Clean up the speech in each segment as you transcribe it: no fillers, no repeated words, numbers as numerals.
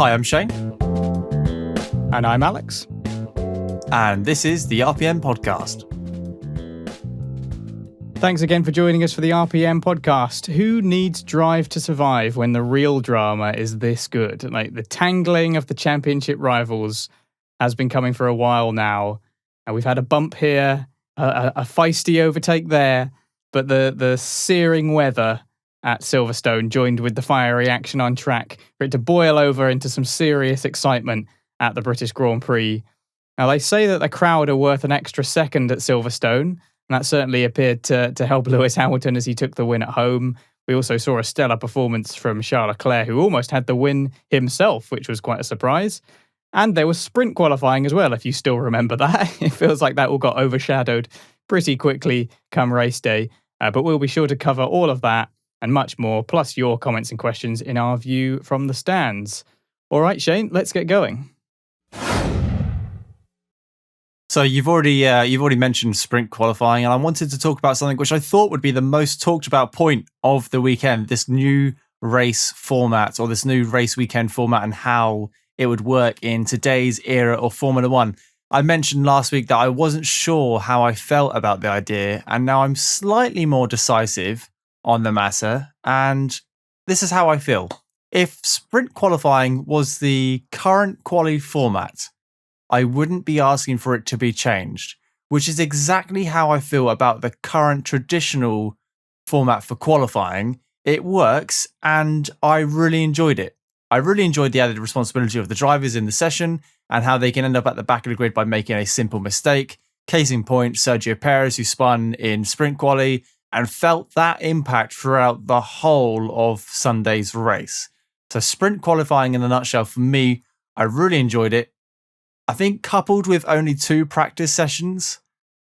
Hi, I'm Shane. And I'm Alex. And this is the RPM Podcast. Thanks again for joining us for the RPM Podcast. Who needs Drive to Survive when the real drama is this good? Like, the tangling of the championship rivals has been coming for a while now. And we've had a bump here, a feisty overtake there, but the searing weather at Silverstone joined with the fiery action on track for it to boil over into some serious excitement at the British Grand Prix. Now, they say that the crowd are worth an extra second at Silverstone, and that certainly appeared to help Lewis Hamilton as he took the win at home. We also saw a stellar performance from Charles Leclerc, who almost had the win himself, which was quite a surprise. And there was sprint qualifying as well, if you still remember that. It feels like that all got overshadowed pretty quickly come race day. But we'll be sure to cover all of that and much more, plus your comments and questions in our view from the stands. All right, Shane, let's get going. So you've already mentioned sprint qualifying, and I wanted to talk about something which I thought would be the most talked about point of the weekend, this new race format, or this new race weekend format, and how it would work in today's era of Formula One. I mentioned last week that I wasn't sure how I felt about the idea, and now I'm slightly more decisive on the matter, and this is how I feel. If sprint qualifying was the current quali format, I wouldn't be asking for it to be changed, which is exactly how I feel about the current traditional format for qualifying. It works, and I really enjoyed it. I really enjoyed the added responsibility of the drivers in the session and how they can end up at the back of the grid by making a simple mistake. Case in point, Sergio Perez, who spun in sprint quali and felt that impact throughout the whole of Sunday's race. So sprint qualifying in a nutshell, for me, I really enjoyed it. I think coupled with only 2 practice sessions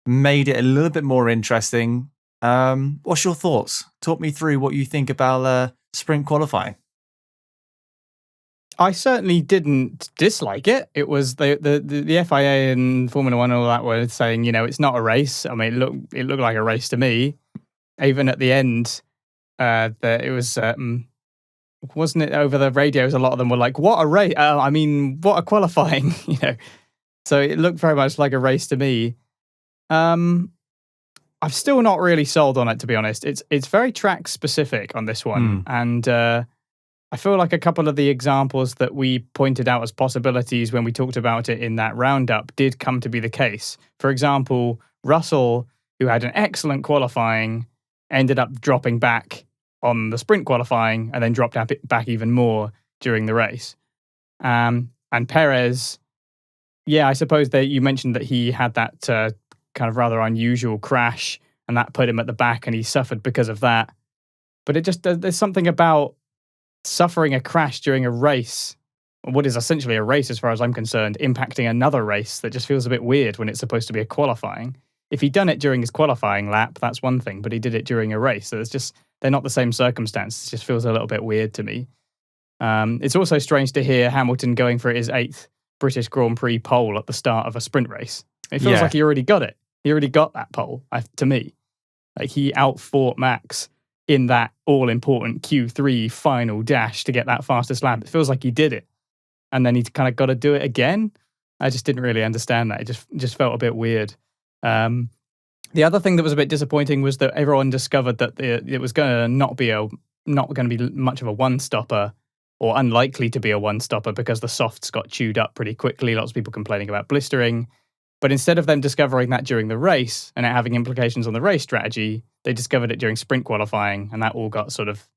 made it a little bit more interesting. What's your thoughts? Talk me through what you think about sprint qualifying. I certainly didn't dislike it. It was the FIA and Formula One and all that were saying, it's not a race. I mean, it looked like a race to me. Even at the end, it was, wasn't it over the radios? A lot of them were like, "What a race! What a qualifying!" So it looked very much like a race to me. I'm still not really sold on it, to be honest. It's very track specific on this one, and I feel like a couple of the examples that we pointed out as possibilities when we talked about it in that roundup did come to be the case. For example, Russell, who had an excellent qualifying, ended up dropping back on the sprint qualifying and then dropped back even more during the race. And Perez, I suppose that you mentioned that he had that kind of rather unusual crash and that put him at the back and he suffered because of that. But there's something about suffering a crash during a race, what is essentially a race as far as I'm concerned, impacting another race that just feels a bit weird when it's supposed to be a qualifying. If he'd done it during his qualifying lap, that's one thing, but he did it during a race. So they're not the same circumstances. It just feels a little bit weird to me. It's also strange to hear Hamilton going for his 8th British Grand Prix pole at the start of a sprint race. It feels like he already got it. He already got that pole, to me. Like, he outfought Max in that all-important Q3 final dash to get that fastest lap. It feels like he did it. And then he kind of got to do it again. I just didn't really understand that. It just felt a bit weird. The other thing that was a bit disappointing was that everyone discovered that it was going to not going to be much of a one-stopper, or unlikely to be a one-stopper, because the softs got chewed up pretty quickly. Lots of people complaining about blistering. But instead of them discovering that during the race and it having implications on the race strategy, they discovered it during sprint qualifying, and that all got sort of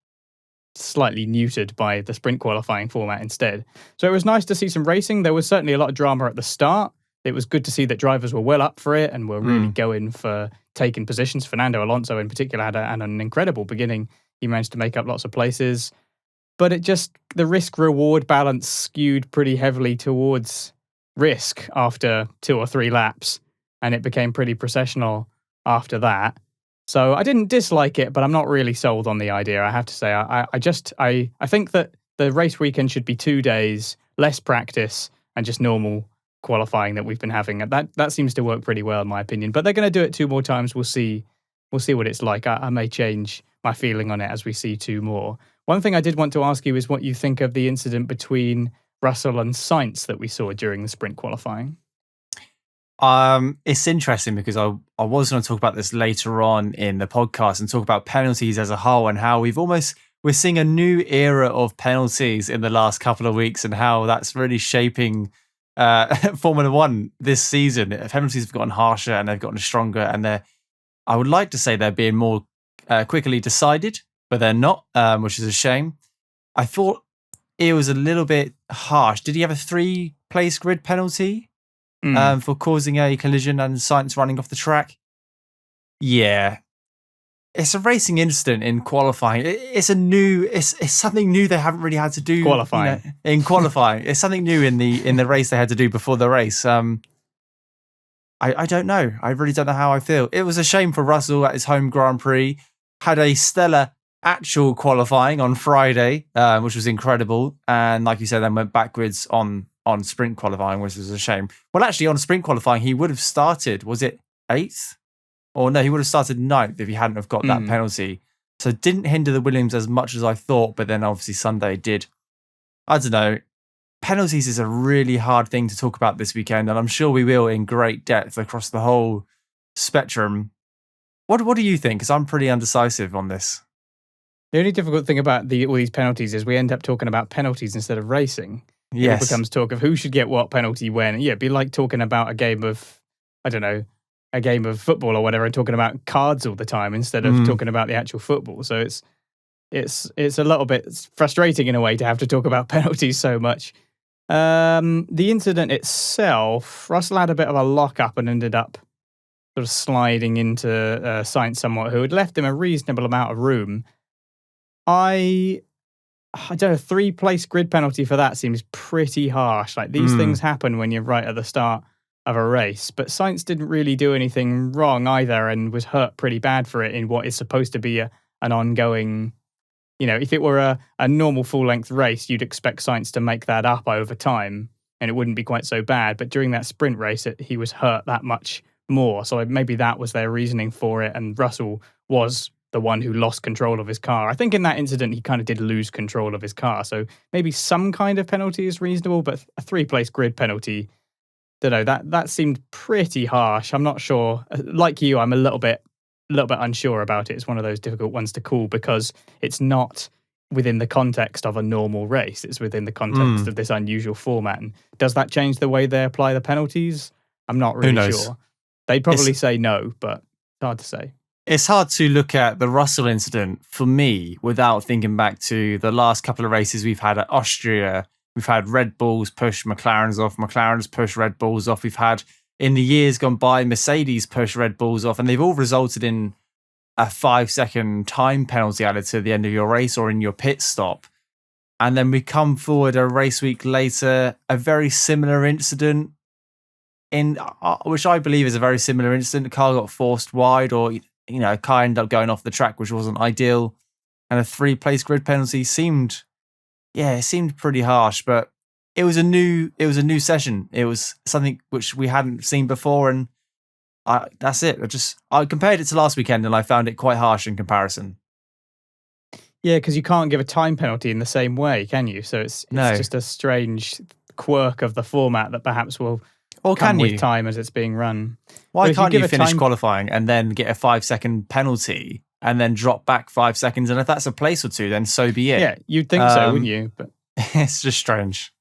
slightly neutered by the sprint qualifying format instead. So it was nice to see some racing. There was certainly a lot of drama at the start. It was good to see that drivers were well up for it and were really going for taking positions. Fernando Alonso in particular had an incredible beginning. He managed to make up lots of places. But the risk-reward balance skewed pretty heavily towards risk after 2 or 3 laps, and it became pretty processional after that. So I didn't dislike it, but I'm not really sold on the idea, I have to say. I think that the race weekend should be 2 days, less practice, and just normal qualifying that we've been having. That seems to work pretty well, in my opinion. But they're going to do it 2 more times. We'll see what it's like. I may change my feeling on it as we see 2 more. One thing I did want to ask you is what you think of the incident between Russell and Sainz that we saw during the sprint qualifying? It's interesting because I was going to talk about this later on in the podcast and talk about penalties as a whole and how we're seeing a new era of penalties in the last couple of weeks and how that's really shaping Formula One this season. Penalties have gotten harsher and they've gotten stronger, and I would like to say they're being more quickly decided, but they're not, which is a shame. I thought it was a little bit harsh. Did he have a 3-place grid penalty? For causing a collision and Sainz running off the track? Yeah. It's a racing incident in qualifying. It's something new they haven't really had to do Qualifying. in qualifying. It's something new in the race they had to do before the race. I don't know. I really don't know how I feel. It was a shame for Russell at his home Grand Prix. Had a stellar actual qualifying on Friday, which was incredible. And like you said, then went backwards on sprint qualifying, which was a shame. Well, actually, on sprint qualifying, he would have started, was it 8th? Or no, he would have started 9th if he hadn't have got that penalty. So it didn't hinder the Williams as much as I thought, but then obviously Sunday did. I don't know. Penalties is a really hard thing to talk about this weekend, and I'm sure we will in great depth across the whole spectrum. What do you think? Because I'm pretty undecisive on this. The only difficult thing about all these penalties is we end up talking about penalties instead of racing. Yes. It becomes talk of who should get what penalty when. Yeah, it'd be like talking about a game of, I don't know, a game of football or whatever, and talking about cards all the time instead of talking about the actual football. So it's a little bit frustrating in a way to have to talk about penalties so much. The incident itself, Russell had a bit of a lock-up and ended up sort of sliding into Sainz somewhat, who had left him a reasonable amount of room. I don't know, 3-place grid penalty for that seems pretty harsh. Like, these things happen when you're right at the start of a race, but Sainz didn't really do anything wrong either and was hurt pretty bad for it in what is supposed to be an ongoing, if it were a normal full-length race, you'd expect Sainz to make that up over time and it wouldn't be quite so bad. But during that sprint race, he was hurt that much more. So maybe that was their reasoning for it, and Russell was the one who lost control of his car. I think in that incident, he kind of did lose control of his car. So maybe some kind of penalty is reasonable, but a 3-place grid penalty, that seemed pretty harsh. I'm not sure. Like you, I'm a little bit unsure about it. It's one of those difficult ones to call because it's not within the context of a normal race. It's within the context of this unusual format. And does that change the way they apply the penalties? I'm not really sure. They'd probably say no, but it's hard to say. It's hard to look at the Russell incident for me without thinking back to the last couple of races we've had at Austria. We've had Red Bulls push McLarens off, McLarens push Red Bulls off. We've had, in the years gone by, Mercedes push Red Bulls off, and they've all resulted in a 5-second time penalty added to the end of your race or in your pit stop. And then we come forward a race week later, a very similar incident, in which I believe is a very similar incident. The car got forced wide, or a car ended up going off the track, which wasn't ideal. And a 3-place grid penalty seemed pretty harsh, but it was a new session. It was something which we hadn't seen before, and that's it. I compared it to last weekend, and I found it quite harsh in comparison. Yeah, because you can't give a time penalty in the same way, can you? So it's just a strange quirk of the format that perhaps will come with time as it's being run. Why can't you finish qualifying and then get a 5-second penalty and then drop back 5 seconds? And if that's a place or two, then so be it. Yeah, you'd think so, wouldn't you? But it's just strange.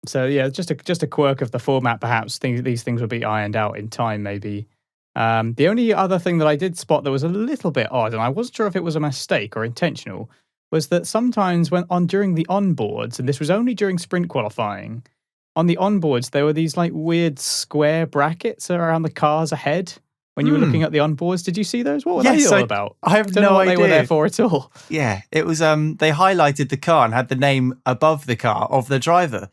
So yeah, just a quirk of the format. Perhaps these things will be ironed out in time, maybe. The only other thing that I did spot that was a little bit odd, and I wasn't sure if it was a mistake or intentional, was that sometimes during the onboards, and this was only during sprint qualifying, on the onboards there were these like weird square brackets around the cars ahead. When you were looking at the onboards, did you see those? What were they all about? I have no idea what they were there for at all. Yeah, it was. They highlighted the car and had the name above the car of the driver,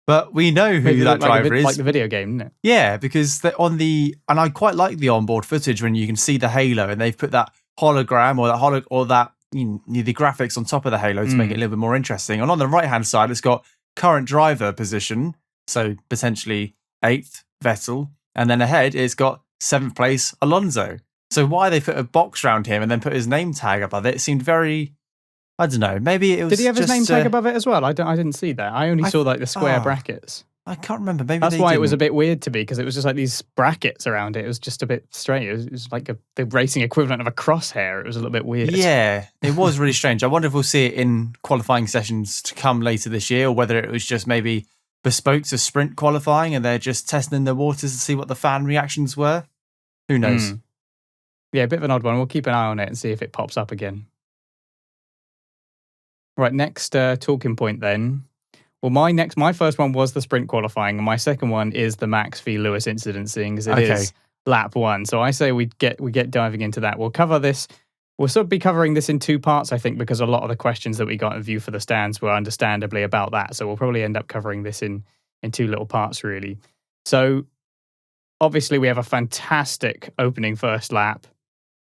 but we know who that driver is. Like the video game, isn't it? Yeah, because and I quite like the onboard footage when you can see the halo, and they've put that hologram or that the graphics on top of the halo to make it a little bit more interesting. And on the right hand side, it's got current driver position, so potentially 8th Vettel, and then ahead it's got 7th place Alonso. So why they put a box around him and then put his name tag above it seemed very, I don't know. Maybe it was. Did he have his just, name tag above it as well? I didn't see that. I only saw like the square brackets. I can't remember. Maybe that's they why didn't. It was a bit weird to me, because it was just like these brackets around it. It was just a bit strange. It was like the racing equivalent of a crosshair. It was a little bit weird. Yeah, it was really strange. I wonder if we'll see it in qualifying sessions to come later this year, or whether it was just maybe bespoke to sprint qualifying and they're just testing the waters to see what the fan reactions were. Who knows? Yeah, a bit of an odd one. We'll keep an eye on it and see if it pops up again. Right, next talking point then. Well, my first one was the sprint qualifying, and my second one is the Max v Lewis incident, seeing as it is lap 1. So I say we get diving into that. We'll cover this. We'll sort of be covering this in 2 parts, I think, because a lot of the questions that we got in View for the Stands were understandably about that. So we'll probably end up covering this in 2 little parts, really. So obviously we have a fantastic opening first lap.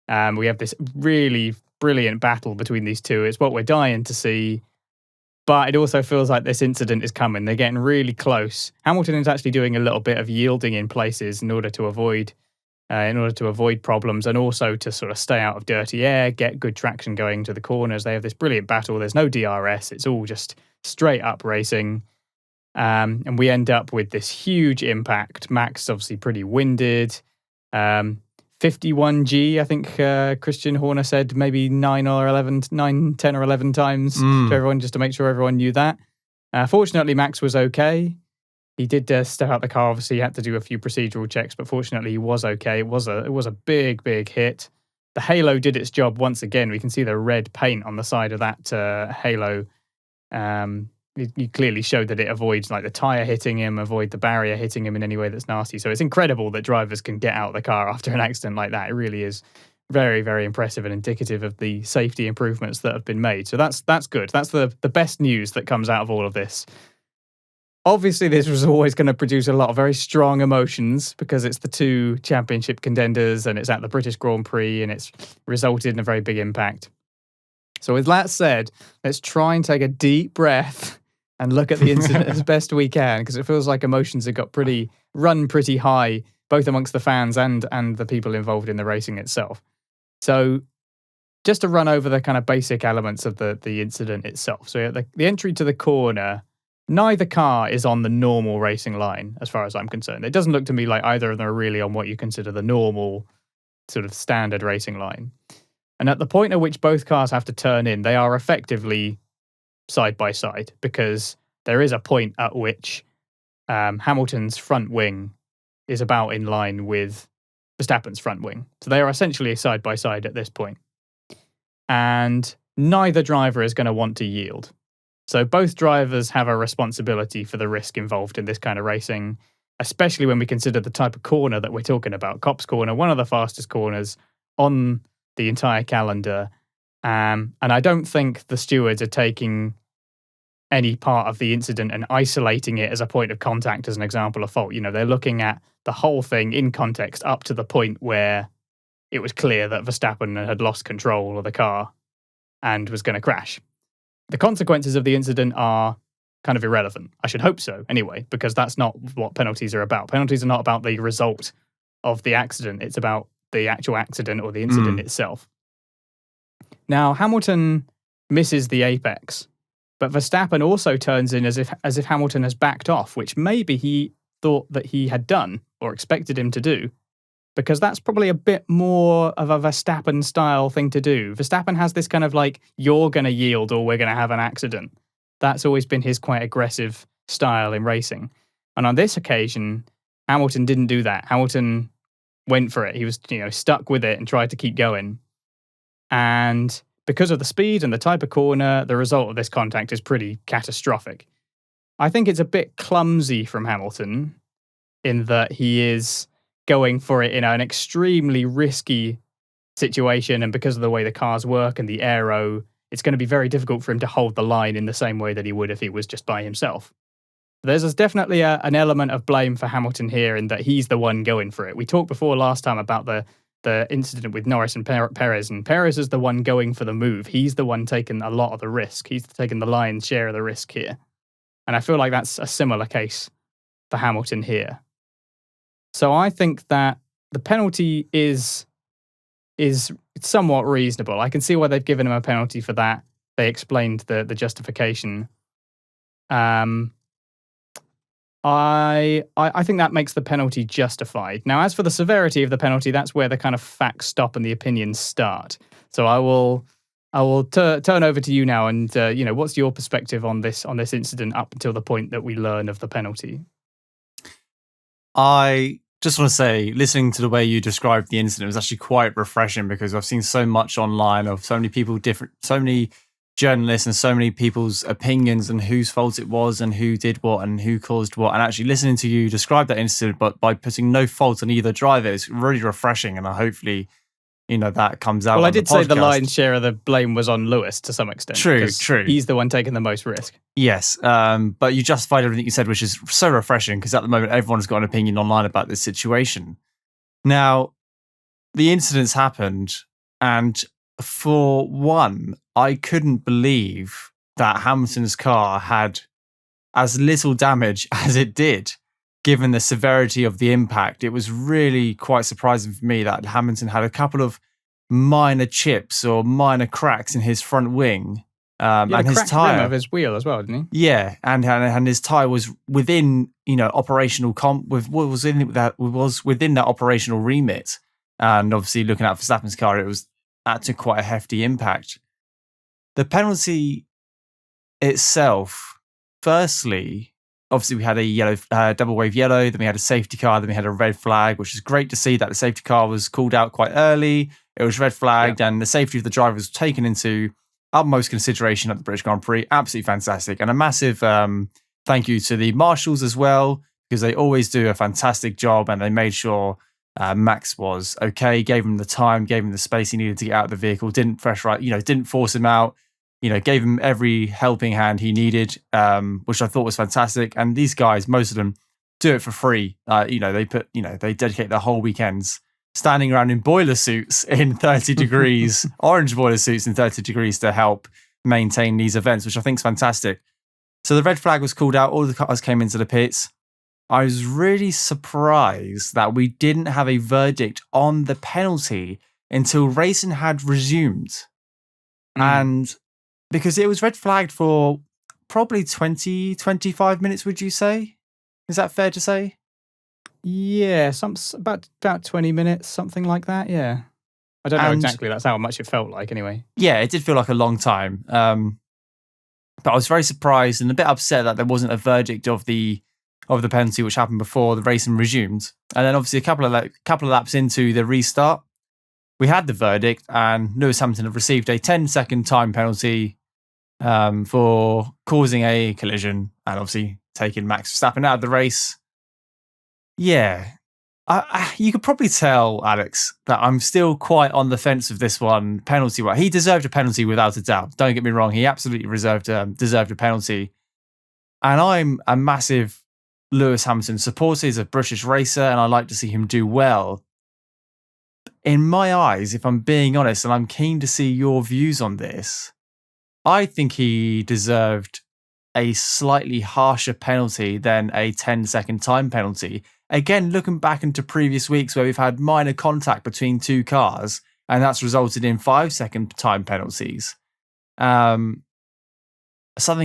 We have this really brilliant battle between these two. It's what we're dying to see. But it also feels like this incident is coming. They're getting really close. Hamilton is actually doing a little bit of yielding in places in order to avoid problems, and also to sort of stay out of dirty air, get good traction going to the corners. They have this brilliant battle. There's no DRS. It's all just straight up racing. And we end up with this huge impact. Max is obviously pretty winded. 51G, I think Christian Horner said maybe 9, 10 or 11 times to everyone, just to make sure everyone knew that. Fortunately, Max was okay. He did step out the car. Obviously, he had to do a few procedural checks, but fortunately, he was okay. It was a big hit. The halo did its job once again. We can see the red paint on the side of that halo. You clearly showed that it avoids like the tyre hitting him, avoid the barrier hitting him in any way that's nasty. So it's incredible that drivers can get out of the car after an accident like that. It really is very, very impressive and indicative of the safety improvements that have been made. So that's good. That's the best news that comes out of all of this. Obviously, this was always going to produce a lot of very strong emotions, because it's the 2 championship contenders and it's at the British Grand Prix, and it's resulted in a very big impact. So with that said, let's try and take a deep breath and look at the incident as best we can, because it feels like emotions have got run pretty high, both amongst the fans and the people involved in the racing itself. So just to run over the kind of basic elements of the incident itself. So the entry to the corner, neither car is on the normal racing line, as far as I'm concerned. It doesn't look to me like either of them are really on what you consider the normal sort of standard racing line. And at the point at which both cars have to turn in, they are effectively side by side, because there is a point at which Hamilton's front wing is about in line with Verstappen's front wing. So they are essentially side by side at this point. And neither driver is going to want to yield. So both drivers have a responsibility for the risk involved in this kind of racing, especially when we consider the type of corner that we're talking about. Copse Corner, one of the fastest corners on the entire calendar. And I don't think the stewards are taking any part of the incident and isolating it as a point of contact as an example of fault. They're looking at the whole thing in context up to the point where it was clear that Verstappen had lost control of the car and was going to crash. The consequences of the incident are kind of irrelevant. I should hope so, anyway, because that's not what penalties are about. Penalties are not about the result of the accident. It's about the actual accident or the incident itself. Now, Hamilton misses the apex, but Verstappen also turns in as if Hamilton has backed off, which maybe he thought that he had done or expected him to do, because that's probably a bit more of a Verstappen-style thing to do. Verstappen has this kind of like, you're going to yield or we're going to have an accident. That's always been his quite aggressive style in racing. And on this occasion, Hamilton didn't do that. Hamilton went for it. He was, stuck with it and tried to keep going. And because of the speed and the type of corner, the result of this contact is pretty catastrophic. I think it's a bit clumsy from Hamilton in that he is going for it in an extremely risky situation, and because of the way the cars work and the aero, it's going to be very difficult for him to hold the line in the same way that he would if he was just by himself. There's definitely an element of blame for Hamilton here in that he's the one going for it. We talked before last time about the incident with Norris and Perez, and Perez is the one going for the move. He's the one taking a lot of the risk. He's taking the lion's share of the risk here. And I feel like that's a similar case for Hamilton here. So I think that the penalty is somewhat reasonable. I can see why they've given him a penalty for that. they explained the justification. I think that makes the penalty justified. Now, as for the severity of the penalty, that's where the kind of facts stop and the opinions start. So I will turn over to you now, and what's your perspective on this incident up until the point that we learn of the penalty? I just want to say, listening to the way you described the incident was actually quite refreshing, because I've seen so much online of so many people, so many journalists and so many people's opinions and whose fault it was and who did what and who caused what. And actually listening to you describe that incident, but by putting no fault on either driver, is really refreshing. And hopefully, that comes out. Well, I did say the lion's share of the blame was on Lewis to some extent. True. He's the one taking the most risk. Yes, but you justified everything you said, which is so refreshing, because at the moment everyone's got an opinion online about this situation. Now, the incidents happened, and for one, I couldn't believe that Hamilton's car had as little damage as it did, given the severity of the impact. It was really quite surprising for me that Hamilton had a couple of minor chips or minor cracks in his front wing. And his tire of his wheel as well, didn't he? Yeah, and his tire was within operational was within that operational remit. And obviously, looking at Verstappen's car, it was actually quite a hefty impact. The penalty itself, firstly, obviously we had a yellow double wave yellow, then we had a safety car, then we had a red flag, which is great to see that the safety car was called out quite early. It was red flagged, and the safety of the driver was taken into utmost consideration at the British Grand Prix. Absolutely fantastic. And a massive thank you to the marshals as well, because they always do a fantastic job, and they made sure Max was okay, gave him the time, gave him the space he needed to get out of the vehicle, didn't didn't force him out, gave him every helping hand he needed, which I thought was fantastic. And these guys, most of them, do it for free. They dedicate their whole weekends standing around in boiler suits in 30 degrees, orange boiler suits in 30 degrees to help maintain these events, which I think is fantastic. So the red flag was called out. All the cars came into the pits. I was really surprised that we didn't have a verdict on the penalty until racing had resumed. And because it was red flagged for probably 20, 25 minutes, would you say? Is that fair to say? Yeah, about 20 minutes, something like that, yeah. I don't know exactly. That's how much it felt like anyway. Yeah, it did feel like a long time. But I was very surprised and a bit upset that there wasn't a verdict of the penalty, which happened before the racing resumed. And then obviously a couple of laps into the restart, we had the verdict, and Lewis Hamilton had received a 10-second time penalty for causing a collision and obviously taking Max Verstappen out of the race. Yeah, you could probably tell, Alex, that I'm still quite on the fence of this one penalty-wise. He deserved a penalty without a doubt. Don't get me wrong. He absolutely deserved a penalty. And I'm a massive Lewis Hamilton supporter. He's a British racer, and I like to see him do well. In my eyes, if I'm being honest, and I'm keen to see your views on this, I think he deserved a slightly harsher penalty than a 10-second time penalty. Again, looking back into previous weeks where we've had minor contact between two cars, and that's resulted in 5-second time penalties. Something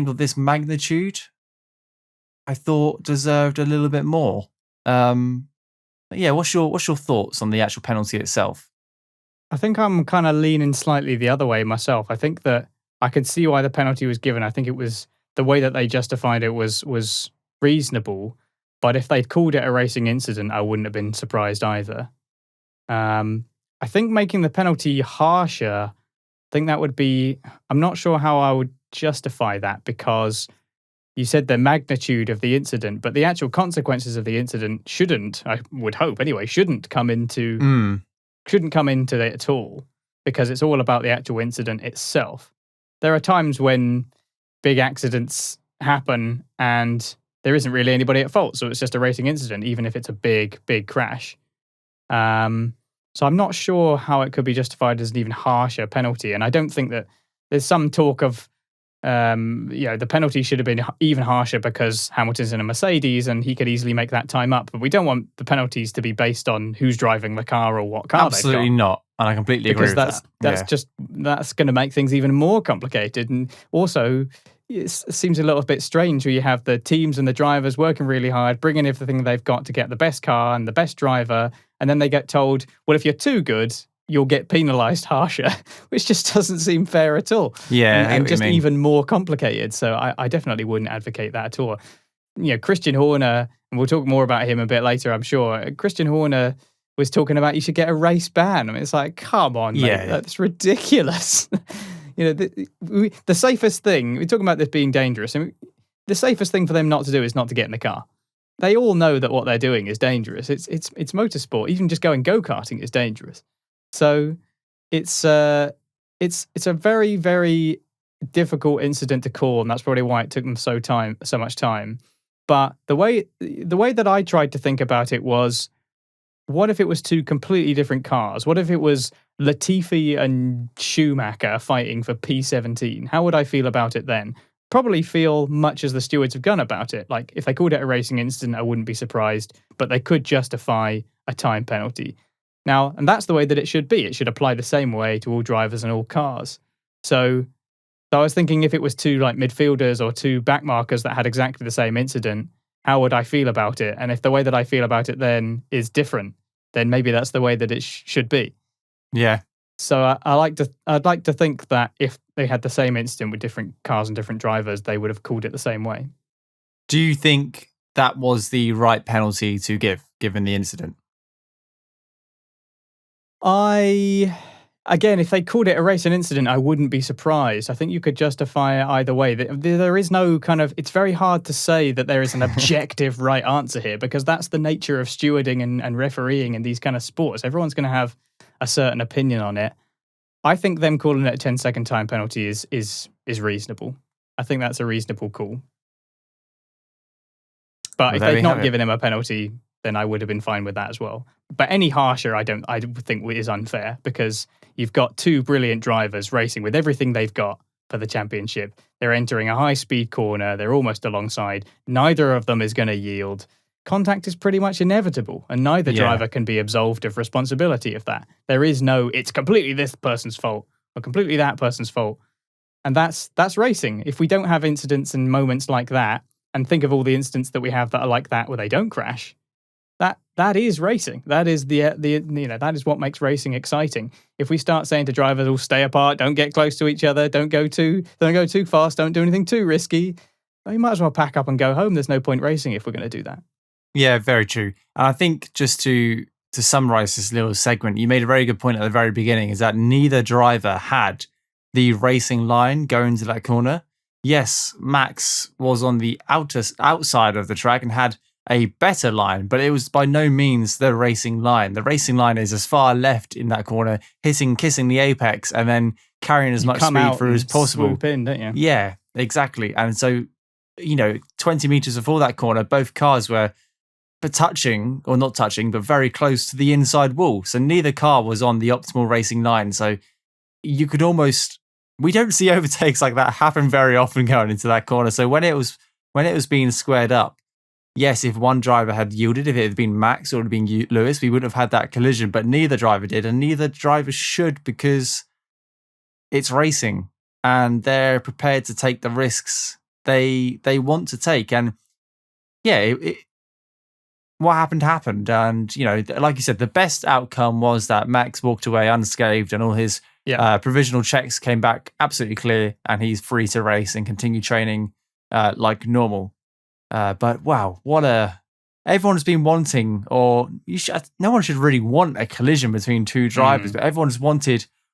of this magnitude, I thought deserved a little bit more. Yeah, what's your thoughts on the actual penalty itself? I think I'm kind of leaning slightly the other way myself. I think that I can see why the penalty was given. I think it was the way that they justified it was reasonable. But if they'd called it a racing incident, I wouldn't have been surprised either. I think making the penalty harsher, I think that would be, I'm not sure how I would justify that, because you said the magnitude of the incident, but the actual consequences of the incident shouldn't, I would hope anyway, shouldn't come into it at all, because it's all about the actual incident itself. There are times when big accidents happen and there isn't really anybody at fault, so it's just a racing incident, even if it's a big, big crash. So I'm not sure how it could be justified as an even harsher penalty, and I don't think that there's some talk of, the penalty should have been even harsher because Hamilton's in a Mercedes and he could easily make that time up. But we don't want the penalties to be based on who's driving the car or what car they've got. Absolutely not. And I completely agree with that. That's going to make things even more complicated. And also, it seems a little bit strange where you have the teams and the drivers working really hard, bringing everything they've got to get the best car and the best driver, and then they get told, well, if you're too good, you'll get penalised harsher, which just doesn't seem fair at all. Yeah, and just even more complicated. So I definitely wouldn't advocate that at all. Christian Horner, and we'll talk more about him a bit later, I'm sure. Christian Horner was talking about you should get a race ban. I mean, it's like, come on, mate, that's ridiculous. The safest thing, we're talking about this being dangerous. I mean, the safest thing for them not to do is not to get in the car. They all know that what they're doing is dangerous. It's motorsport. Even just going go-karting is dangerous. So it's a very, very difficult incident to call, and that's probably why it took them so much time. But the way that I tried to think about it was, what if it was two completely different cars? What if it was Latifi and Schumacher fighting for P17? How would I feel about it then? Probably feel much as the stewards have gone about it. Like, if they called it a racing incident, I wouldn't be surprised, but they could justify a time penalty. Now, and that's the way that it should be. It should apply the same way to all drivers and all cars. So I was thinking, if it was two like midfielders or two backmarkers that had exactly the same incident, how would I feel about it? And if the way that I feel about it then is different, then maybe that's the way that it should be. Yeah. So I'd like to think that if they had the same incident with different cars and different drivers, they would have called it the same way. Do you think that was the right penalty to give, given the incident? Again, if they called it a racing incident, I wouldn't be surprised. I think you could justify it either way. There is no it's very hard to say that there is an objective right answer here, because that's the nature of stewarding and refereeing in these kind of sports. Everyone's going to have a certain opinion on it. I think them calling it a 10-second time penalty is reasonable. I think that's a reasonable call. But if they'd not given him a penalty, then I would have been fine with that as well. But any harsher, I think is unfair, because you've got two brilliant drivers racing with everything they've got for the championship. They're entering a high-speed corner. They're almost alongside. Neither of them is going to yield. Contact is pretty much inevitable, and neither driver can be absolved of responsibility of that. There is no, it's completely this person's fault or completely that person's fault. And that's racing. If we don't have incidents and moments like that, and think of all the incidents that we have that are like that where they don't crash, that is racing. That is that is what makes racing exciting. If we start saying to drivers, "All stay apart, don't get close to each other, don't go too fast, don't do anything too risky," well, you might as well pack up and go home. There's no point racing if we're going to do that. Yeah, very true. And I think, just to summarize this little segment, you made a very good point at the very beginning, is that neither driver had the racing line going to that corner. Yes, Max was on the outside of the track and had a better line, but it was by no means the racing line. The racing line is as far left in that corner, kissing the apex, and then carrying as much speed through as possible. Swoop in, don't you? Yeah, exactly. And so, 20 meters before that corner, both cars were touching, or not touching, but very close to the inside wall. So neither car was on the optimal racing line. So you could almost, we don't see overtakes like that happen very often going into that corner. So when it was being squared up, yes, if one driver had yielded, if it had been Max or it had been Lewis, we wouldn't have had that collision, but neither driver did, and neither driver should, because it's racing and they're prepared to take the risks they want to take. And yeah, what happened. And, like you said, the best outcome was that Max walked away unscathed and all his provisional checks came back absolutely clear, and he's free to race and continue training like normal. But wow, everyone's been wanting, or no one should really want a collision between two drivers, but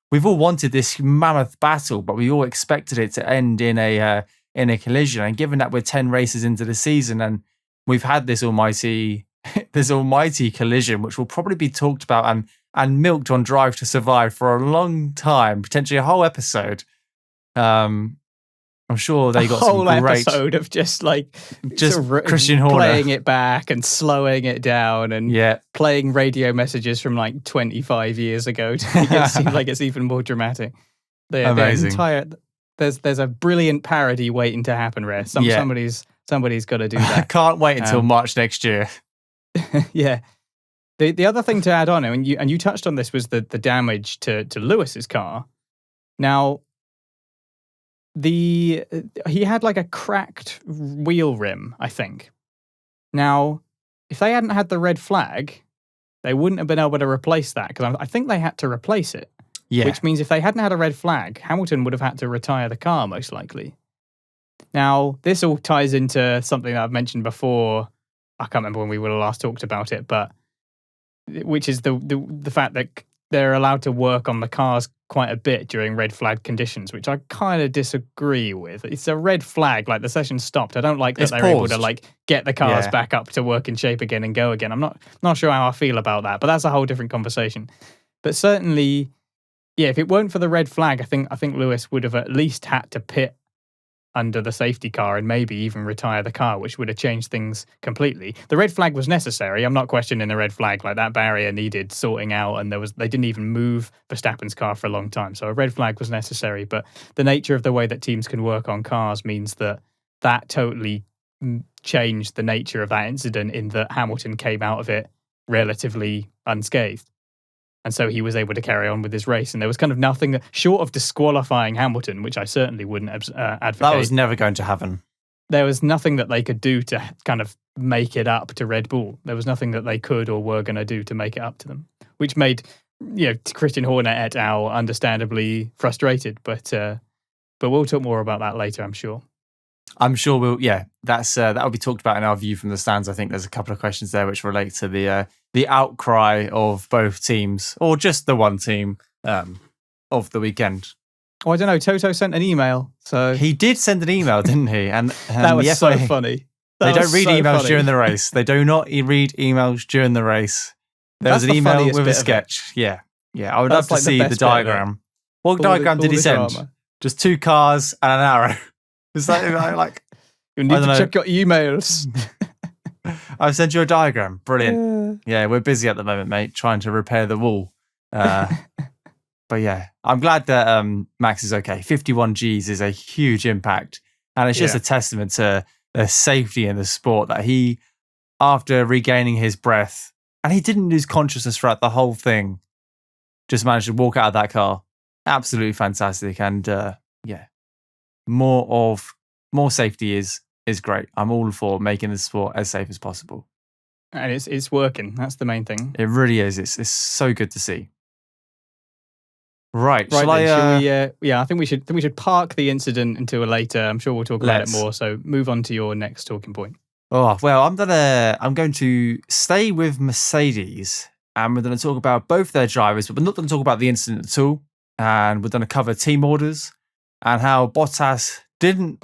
we've all wanted this mammoth battle, but we all expected it to end in a collision. And given that we're 10 races into the season and we've had this almighty collision, which will probably be talked about and milked on Drive to Survive for a long time, potentially a whole episode. I'm sure they got some great episode of just Christian Horner playing it back and slowing it down and playing radio messages from like 25 years ago to make it seem like it's even more dramatic. Amazing. There's a brilliant parody waiting to happen, Rare. Somebody's got to do that. Can't wait until March next year. Yeah. The other thing to add on, and you touched on this, was the damage to Lewis's car. Now, he had like a cracked wheel rim, I think. Now, if they hadn't had the red flag, they wouldn't have been able to replace that, because I think they had to replace it. Yeah. Which means if they hadn't had a red flag, Hamilton would have had to retire the car, most likely. Now, this all ties into something that I've mentioned before. I can't remember when we would have last talked about it, but which is the fact that they're allowed to work on the cars quite a bit during red flag conditions, which I kind of disagree with. It's a red flag, like the session stopped. I don't like that they're able to like get the cars back up to work in shape again and go again. I'm not sure how I feel about that, but that's a whole different conversation. But certainly, yeah, if it weren't for the red flag, I think Lewis would have at least had to pit under the safety car and maybe even retire the car, which would have changed things completely. The red flag was necessary. I'm not questioning the red flag. Like, that barrier needed sorting out, and they didn't even move Verstappen's car for a long time. So a red flag was necessary. But the nature of the way that teams can work on cars means that totally changed the nature of that incident, in that Hamilton came out of it relatively unscathed. And so he was able to carry on with his race. And there was kind of nothing short of disqualifying Hamilton, which I certainly wouldn't advocate. That was never going to happen. There was nothing that they could do to kind of make it up to Red Bull. There was nothing that they could or were going to do to make it up to them, which made, Christian Horner et al. Understandably frustrated. But we'll talk more about that later, I'm sure. I'm sure we'll. Yeah, that'll be talked about in our view from the stands. I think there's a couple of questions there which relate to the outcry of both teams, or just the one team of the weekend. Oh, I don't know. Toto sent an email, so he did send an email, didn't he? And that was so funny. They don't read emails during the race. They do not read emails during the race. There was an email with a sketch. Yeah. I would love to see the diagram. What diagram did he send? Drama. Just 2 cars and an arrow. Is that like you need to check your emails? I've sent you a diagram. Brilliant. Yeah, we're busy at the moment, mate, trying to repair the wall. But yeah, I'm glad that Max is okay. 51 Gs is a huge impact. And it's just a testament to the safety in the sport that he, after regaining his breath, and he didn't lose consciousness throughout the whole thing, just managed to walk out of that car. Absolutely fantastic. And more safety is great. I'm all for making the sport as safe as possible. And it's working. That's the main thing. It really is. It's so good to see. Right. I think we should park the incident until later. I'm sure we'll talk about it more. So move on to your next talking point. Oh, well, I'm going to stay with Mercedes, and we're going to talk about both their drivers, but we're not going to talk about the incident at all. And we're going to cover team orders and how Bottas didn't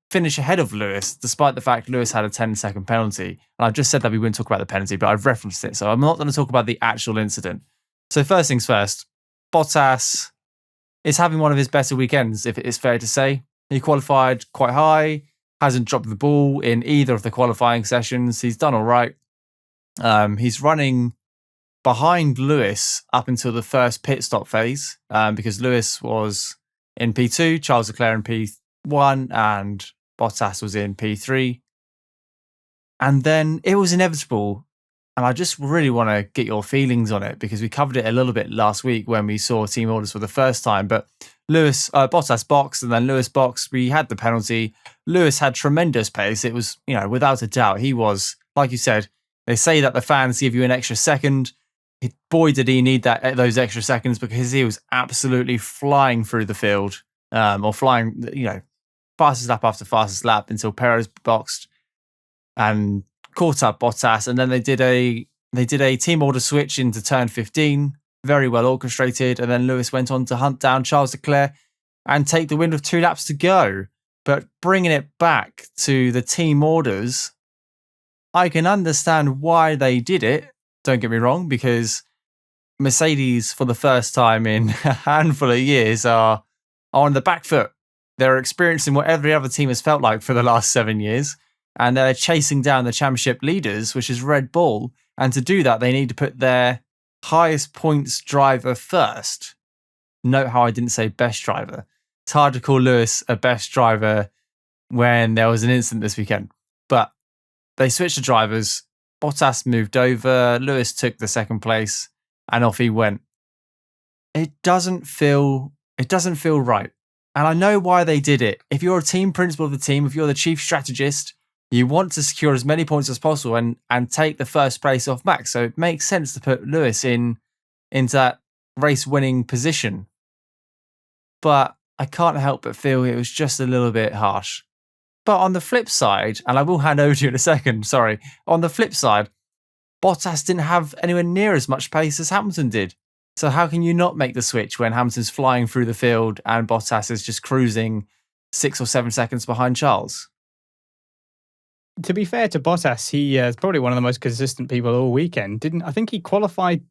finish ahead of Lewis, despite the fact Lewis had a 10-second penalty. And I've just said that we wouldn't talk about the penalty, but I've referenced it. So I'm not going to talk about the actual incident. So first things first, Bottas is having one of his better weekends, if it is fair to say. He qualified quite high, hasn't dropped the ball in either of the qualifying sessions. He's done all right. He's running behind Lewis up until the first pit stop phase, because Lewis was in P2, Charles Leclerc in P1, and Bottas was in P3. And then it was inevitable. And I just really want to get your feelings on it, because we covered it a little bit last week when we saw team orders for the first time. But Bottas boxed, and then Lewis boxed. We had the penalty. Lewis had tremendous pace. It was, without a doubt, he was, like you said, they say that the fans give you an extra second. Boy, did he need those extra seconds, because he was absolutely flying through the field, or flying, fastest lap after fastest lap until Perez boxed and caught up Bottas. And then they did a team order switch into turn 15, very well orchestrated. And then Lewis went on to hunt down Charles Leclerc and take the win with 2 laps to go. But bringing it back to the team orders, I can understand why they did it. Don't get me wrong, because Mercedes, for the first time in a handful of years, are on the back foot. They're experiencing what every other team has felt like for the last 7 years, and they're chasing down the championship leaders, which is Red Bull. And to do that, they need to put their highest points driver first. Note how I didn't say best driver. It's hard to call Lewis a best driver when there was an incident this weekend. But they switched the drivers. Bottas moved over, Lewis took the second place, and off he went. It doesn't feel right. And I know why they did it. If you're a team principal of the team, if you're the chief strategist, you want to secure as many points as possible and take the first place off Max. So it makes sense to put Lewis into that race winning position. But I can't help but feel it was just a little bit harsh. But on the flip side, and I will hand over to you in a second, sorry. On the flip side, Bottas didn't have anywhere near as much pace as Hamilton did. So how can you not make the switch when Hamilton's flying through the field and Bottas is just cruising 6 or 7 seconds behind Charles? To be fair to Bottas, he is probably one of the most consistent people all weekend. I think he qualified?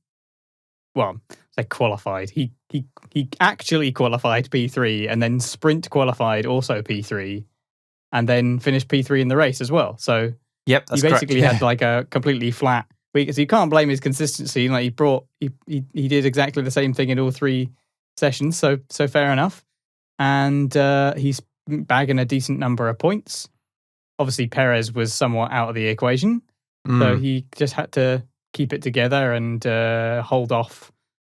Well, say qualified. He actually qualified P3 and then sprint qualified also P3 and then finished P3 in the race as well. So yep, that's he basically correct. had like a completely flat week. So you can't blame his consistency. Like he did exactly the same thing in all 3 sessions. So fair enough. And he's bagging a decent number of points. Obviously, Perez was somewhat out of the equation. So he just had to keep it together and hold off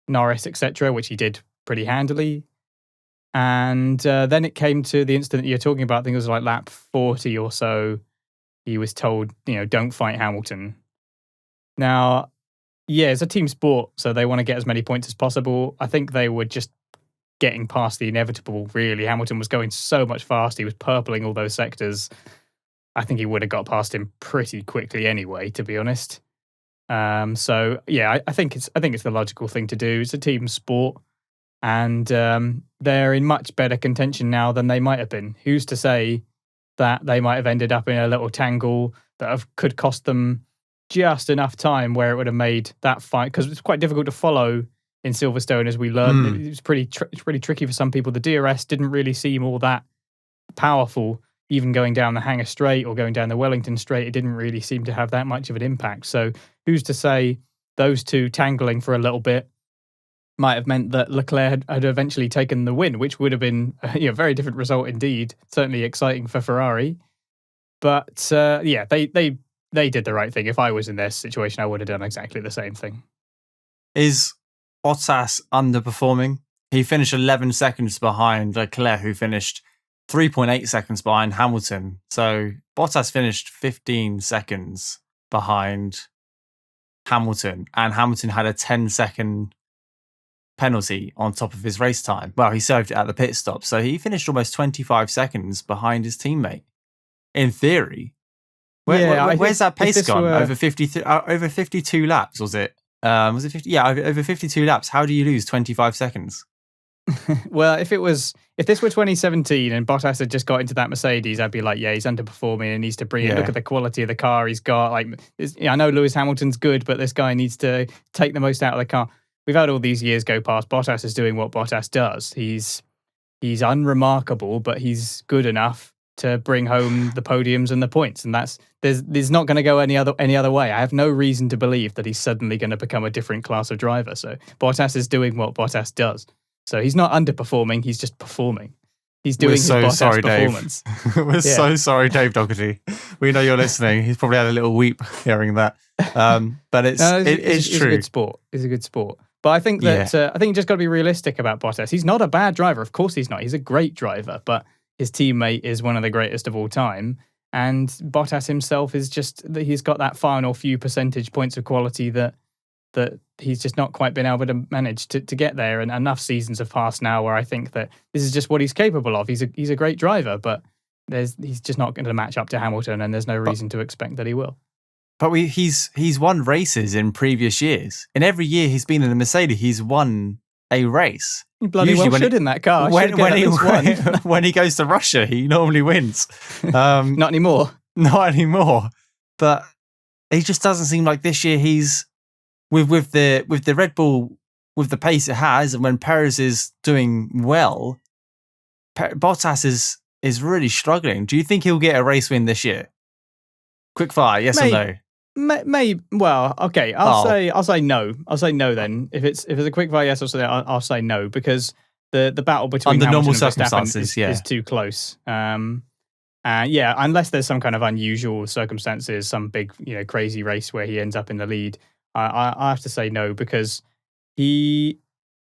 Norris, etc., which he did pretty handily. And then it came to the incident that you're talking about. I think it was like lap 40 or so. He was told, don't fight Hamilton. Now, yeah, it's a team sport, so they want to get as many points as possible. I think they were just getting past the inevitable, really. Hamilton was going so much faster. He was purpling all those sectors. I think he would have got past him pretty quickly anyway, to be honest. So yeah, I think it's the logical thing to do. It's a team sport, and they're in much better contention now than they might have been. Who's to say that they might have ended up in a little tangle that could cost them just enough time where it would have made that fight, because it's quite difficult to follow in Silverstone, as we learned. It was pretty tricky for some people. The DRS didn't really seem all that powerful. Even going down the Hangar Straight or going down the Wellington Straight, it didn't really seem to have that much of an impact. So who's to say those two tangling for a little bit might have meant that Leclerc had eventually taken the win, which would have been a very different result indeed. Certainly exciting for Ferrari. But yeah, they did the right thing. If I was in their situation, I would have done exactly the same thing. Is Bottas underperforming? He finished 11 seconds behind Leclerc, who finished 3.8 seconds behind Hamilton. So Bottas finished 15 seconds behind Hamilton, and Hamilton had a 10-second penalty on top of his race time. Well, he served it at the pit stop. So he finished almost 25 seconds behind his teammate. In theory, where's that pace gone? Over 52 laps, was it? Was it 50? Yeah, over 52 laps. How do you lose 25 seconds? Well, if this were 2017 and Bottas had just got into that Mercedes, I'd be like, yeah, he's underperforming and needs to bring it. Look at the quality of the car he's got. Like, I know Lewis Hamilton's good, but this guy needs to take the most out of the car. We've had all these years go past. Bottas is doing what Bottas does. He's unremarkable, but he's good enough to bring home the podiums and the points. And there's not going to go any other way. I have no reason to believe that he's suddenly going to become a different class of driver. So Bottas is doing what Bottas does. So he's not underperforming, he's just performing. He's doing his Bottas performance. We're so sorry, Dave Doherty. We know you're listening. He's probably had a little weep hearing that. But it's true. It's a good sport. It's a good sport. But I think that I think you just got to be realistic about Bottas. He's not a bad driver. Of course he's not. He's a great driver, but his teammate is one of the greatest of all time. And Bottas himself is he's got that final few percentage points of quality that he's just not quite been able to manage to get there. And enough seasons have passed now where I think that this is just what he's capable of. He's a great driver, but he's just not going to match up to Hamilton, and there's no reason to expect that he will. But he's won races in previous years. In every year he's been in a Mercedes, he's won a race. He bloody well should in that car. When he goes to Russia, he normally wins. Not anymore. Not anymore. But he just doesn't seem like this year he's with the Red Bull, with the pace it has, and when Perez is doing well, Bottas is really struggling. Do you think he'll get a race win this year? Quick fire, yes or no? Maybe. Well, okay. I'll say no. I'll say no then. If it's a quick fire yes, I'll say no, because the battle between under Hamilton normal and Verstappen circumstances is too close. And Yeah, unless there's some kind of unusual circumstances, some big, crazy race where he ends up in the lead, I have to say no, because he,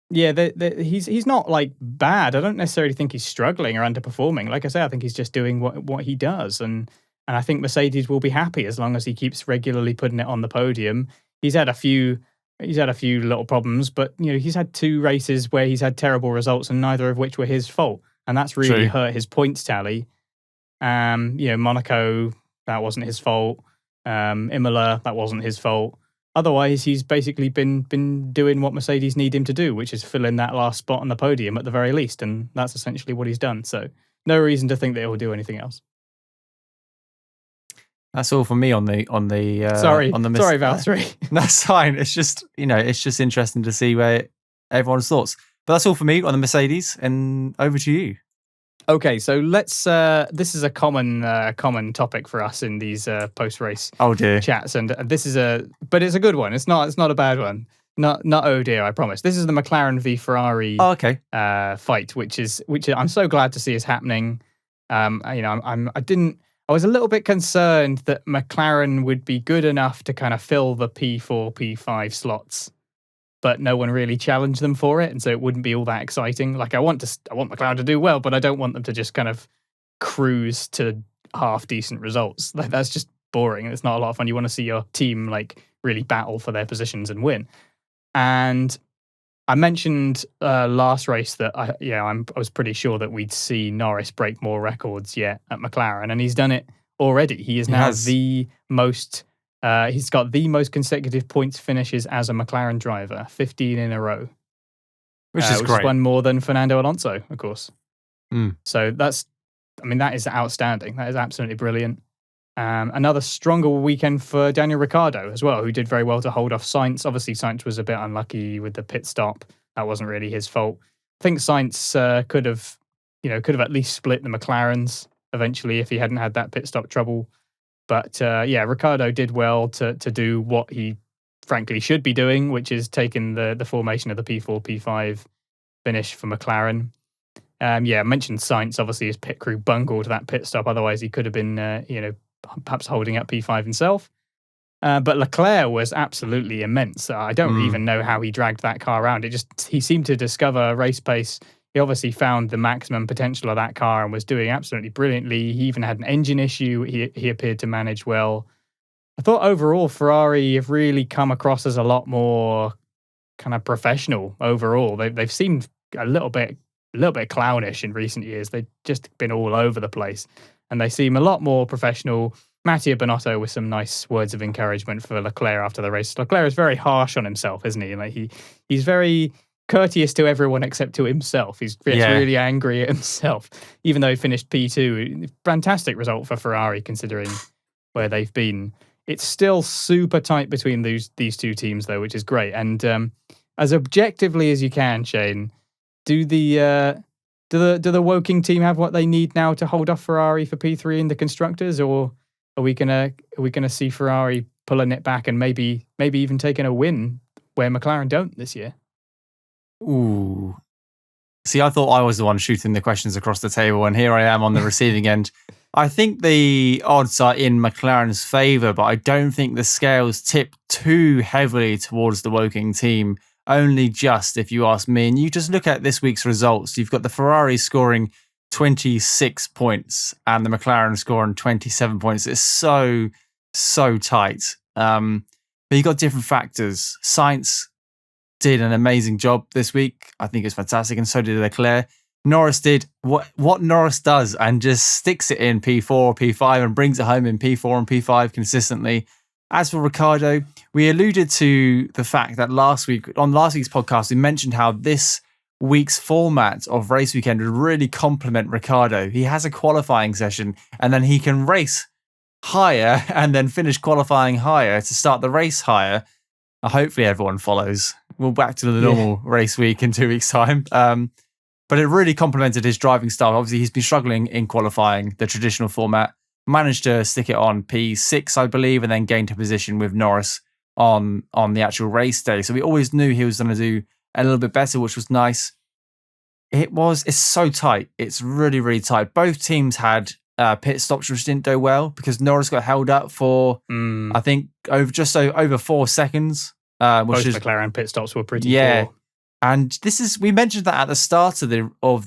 yeah, he's not like bad. I don't necessarily think he's struggling or underperforming. Like I say, I think he's just doing what he does, and I think Mercedes will be happy as long as he keeps regularly putting it on the podium. He's had a few little problems, but he's had 2 races where he's had terrible results, and neither of which were his fault, and that's really hurt his points tally. Monaco, that wasn't his fault. Imola, that wasn't his fault. Otherwise, he's basically been doing what Mercedes need him to do, which is fill in that last spot on the podium at the very least, and that's essentially what he's done. So, no reason to think that he'll do anything else. That's all for me on the sorry Valtteri. That's fine. It's just it's just interesting to see where everyone's thoughts. But that's all for me on the Mercedes, and over to you. Okay, so let's. This is a common topic for us in these post-race chats, and this is but it's a good one. It's not a bad one. Not oh dear, I promise. This is the McLaren v Ferrari. Fight, which I'm so glad to see is happening. I was a little bit concerned that McLaren would be good enough to kind of fill the P4, P5 slots, but no one really challenged them for it, and so it wouldn't be all that exciting. Like I want McLaren to do well, but I don't want them to just kind of cruise to half decent results. Like that's just boring. It's not a lot of fun. You want to see your team like really battle for their positions and win. And I mentioned last race that I was pretty sure that we'd see Norris break more records yet at McLaren, and he's done it already. He is now the most. He's got the most consecutive points finishes as a McLaren driver, 15 in a row, which is great. Is one more than Fernando Alonso, of course. Mm. So that is outstanding. That is absolutely brilliant. Another stronger weekend for Daniel Ricciardo as well, who did very well to hold off Sainz. Obviously, Sainz was a bit unlucky with the pit stop. That wasn't really his fault. I think Sainz could have at least split the McLarens eventually if he hadn't had that pit stop trouble. But Ricciardo did well to do what he frankly should be doing, which is taking the formation of the P4, P5 finish for McLaren. I mentioned Sainz. Obviously, his pit crew bungled that pit stop. Otherwise, he could have been, perhaps holding up P5 himself. But Leclerc was absolutely immense. I don't even know how he dragged that car around. He seemed to discover race pace. He obviously found the maximum potential of that car and was doing absolutely brilliantly. He even had an engine issue he appeared to manage well. I thought overall Ferrari have really come across as a lot more kind of professional overall. They've seemed a little bit clownish in recent years. They've just been all over the place. And they seem a lot more professional. Mattia Binotto with some nice words of encouragement for Leclerc after the race. Leclerc is very harsh on himself, isn't he? Like he's very courteous to everyone except to himself. He's really angry at himself, even though he finished P2. Fantastic result for Ferrari considering where they've been. It's still super tight between these two teams though, which is great. And as objectively as you can, Shane, do the Woking team have what they need now to hold off Ferrari for P3 in the constructors, or are we gonna see Ferrari pulling it back and maybe even taking a win where McLaren don't this year? Ooh. See, I thought I was the one shooting the questions across the table, and here I am on the receiving end. I think the odds are in McLaren's favour, but I don't think the scales tip too heavily towards the Woking team. Only just, if you ask me. And you just look at this week's results. You've got the Ferrari scoring 26 points and the McLaren scoring 27 points. It's so tight. But you've got different factors. Sainz did an amazing job this week. I think it's fantastic. And so did Leclerc. Norris did what Norris does and just sticks it in P4, P5 and brings it home in P4 and P5 consistently. As for Ricciardo, we alluded to the fact that last week's podcast, we mentioned how this week's format of race weekend would really complement Ricciardo. He has a qualifying session and then he can race higher and then finish qualifying higher to start the race higher. Hopefully everyone follows. We'll back to the normal race week in 2 weeks' time. But it really complemented his driving style. Obviously, he's been struggling in qualifying, the traditional format. Managed to stick it on P6, I believe, and then gained a position with Norris on the actual race day. So we always knew he was going to do a little bit better, which was nice. It's so tight. It's really, really tight. Both teams had pit stops which didn't go well because Norris got held up for I think over 4 seconds. Which Both is McLaren pit stops were pretty poor. And we mentioned that at the start of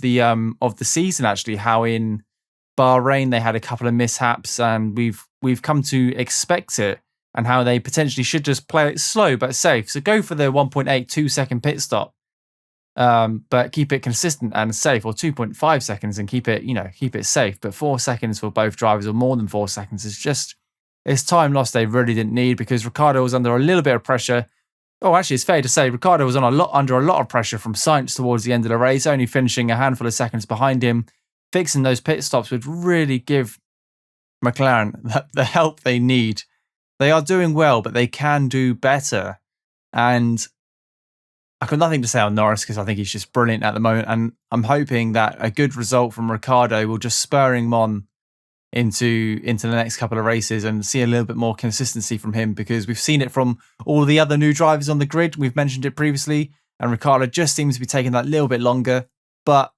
the season actually, how in Bahrain they had a couple of mishaps, and we've come to expect it, and how they potentially should just play it slow but safe. So go for the 1.82 second pit stop, but keep it consistent and safe, or 2.5 seconds and keep it safe. But 4 seconds for both drivers, or more than 4 seconds, it's time lost they really didn't need, because Ricciardo was under a little bit of pressure. Oh, actually, it's fair to say Ricciardo was under a lot of pressure from Sainz towards the end of the race, only finishing a handful of seconds behind him. Fixing those pit stops would really give McLaren the help they need. They are doing well, but they can do better. And I've got nothing to say on Norris because I think he's just brilliant at the moment. And I'm hoping that a good result from Ricciardo will just spur him on into the next couple of races and see a little bit more consistency from him, because we've seen it from all the other new drivers on the grid. We've mentioned it previously, and Ricciardo just seems to be taking that little bit longer. But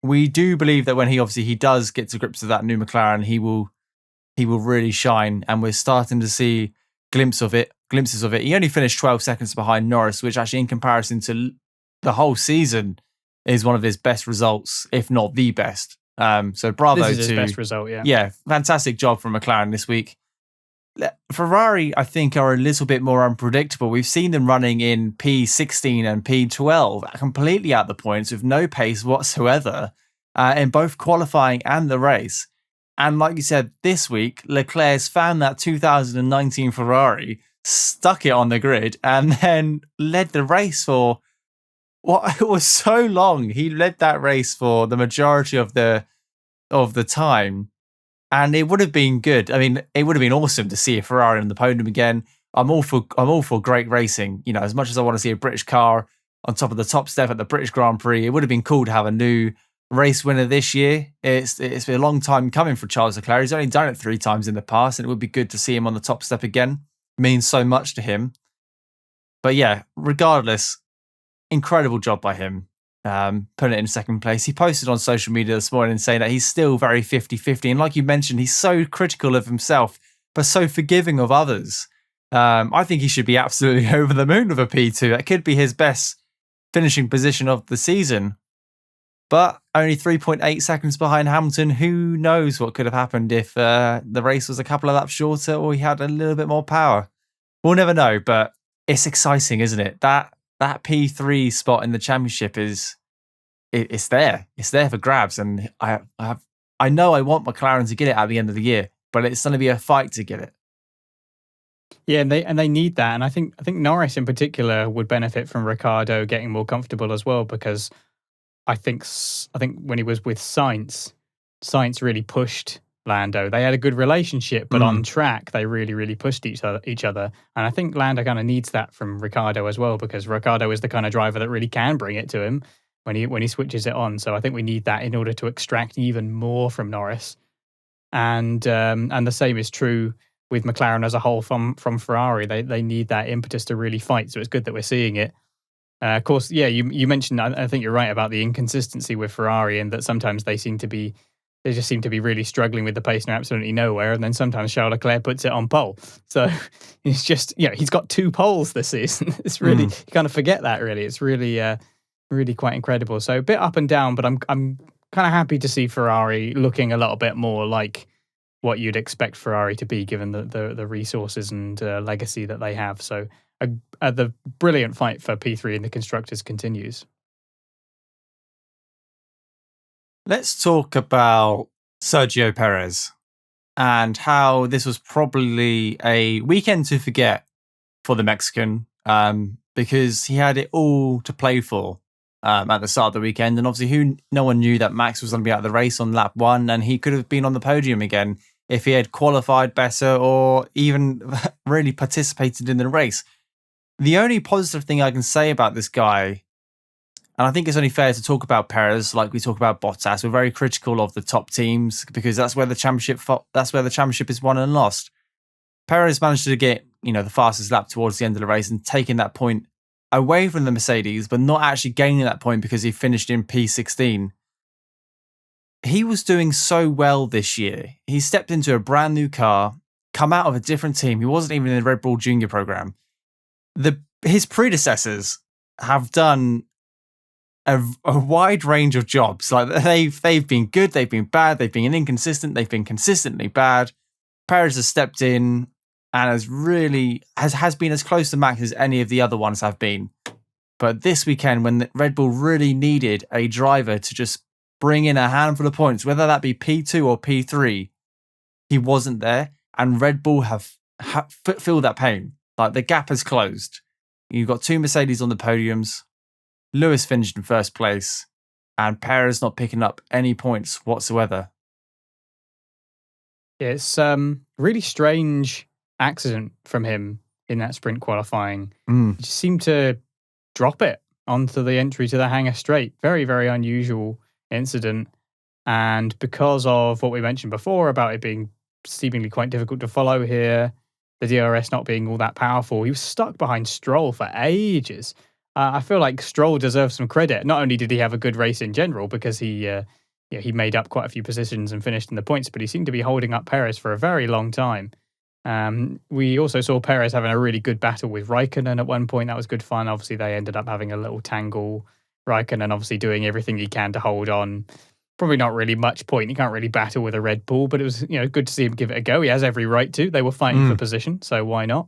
we do believe that when he does get to grips with that new McLaren, he will really shine, and we're starting to see glimpses of it. He only finished 12 seconds behind Norris, which actually in comparison to the whole season is one of his best results, if not the best. So bravo this is his best result, yeah. Yeah, fantastic job from McLaren this week. Ferrari, I think, are a little bit more unpredictable. We've seen them running in P16 and P12, completely at the points with no pace whatsoever in both qualifying and the race. And like you said, this week, Leclerc's found that 2019 Ferrari, stuck it on the grid, and then led the race for what it was so long. He led that race for the majority of the time. And it would have been good. I mean, it would have been awesome to see a Ferrari on the podium again. I'm all for great racing. You know, as much as I want to see a British car on top of the top step at the British Grand Prix, it would have been cool to have a new race winner this year. It's been a long time coming for Charles Leclerc. He's only done it 3 times in the past, and it would be good to see him on the top step again. It means so much to him. But yeah, regardless, incredible job by him. Putting it in second place. He posted on social media this morning saying that he's still very 50-50. And like you mentioned, he's so critical of himself, but so forgiving of others. I think he should be absolutely over the moon with a P2. That could be his best finishing position of the season. But only 3.8 seconds behind Hamilton. Who knows what could have happened if the race was a couple of laps shorter, or he had a little bit more power. We'll never know, but it's exciting, isn't it? That P3 spot in the championship it's there. It's there for grabs, and I know I want McLaren to get it at the end of the year, but it's going to be a fight to get it. Yeah, and they need that, and I think Norris in particular would benefit from Ricciardo getting more comfortable as well, because I think when he was with Sainz really pushed Lando. They had a good relationship, but on track they really pushed each other. And I think Lando kind of needs that from Ricciardo as well, because Ricciardo is the kind of driver that really can bring it to him when he switches it on. So I think we need that in order to extract even more from Norris. And the same is true with McLaren as a whole from Ferrari. They need that impetus to really fight. So it's good that we're seeing it. Of course, yeah, you mentioned, I think you're right about the inconsistency with Ferrari, and that sometimes they just seem to be really struggling with the pace and absolutely nowhere. And then sometimes Charles Leclerc puts it on pole. So it's just, he's got 2 poles this season. It's really, you kind of forget that really. It's really, really quite incredible. So a bit up and down, but I'm kind of happy to see Ferrari looking a little bit more like what you'd expect Ferrari to be, given the resources and legacy that they have. So the brilliant fight for P3 in the Constructors continues. Let's talk about Sergio Perez and how this was probably a weekend to forget for the Mexican, because he had it all to play for at the start of the weekend. And obviously no one knew that Max was going to be out of the race on lap 1, and he could have been on the podium again if he had qualified better or even really participated in the race. The only positive thing I can say about this guy, and I think it's only fair to talk about Perez like we talk about Bottas. We're very critical of the top teams because that's where the championship is won and lost. Perez managed to get the fastest lap towards the end of the race and taking that point away from the Mercedes, but not actually gaining that point because he finished in P16. he was doing so well this year. He stepped into a brand new car, come out of a different team. He wasn't even in the Red Bull Junior program. His predecessors have done a wide range of jobs. Like they've been good, they've been bad, they've been inconsistent, they've been consistently bad. Perez has stepped in and has been as close to Max as any of the other ones have been. But this weekend, when Red Bull really needed a driver to just bring in a handful of points, whether that be P2 or P3, he wasn't there. And Red Bull have filled that pain. Like the gap has closed. You've got 2 Mercedes on the podiums. Lewis finished in first place. And Perez not picking up any points whatsoever. It's really strange accident from him in that sprint qualifying. He just seemed to drop it onto the entry to the hangar straight. Very, very unusual incident. And because of what we mentioned before about it being seemingly quite difficult to follow here, the DRS not being all that powerful, he was stuck behind Stroll for ages. I feel like Stroll deserves some credit. Not only did he have a good race in general, because he made up quite a few positions and finished in the points, but he seemed to be holding up Perez for a very long time. We also saw Perez having a really good battle with Raikkonen at one point. That was good fun. Obviously, they ended up having a little tangle. Raikkonen obviously doing everything he can to hold on. Probably not really much point. He can't really battle with a Red Bull, but it was good to see him give it a go. He has every right to. They were fighting for position, so why not?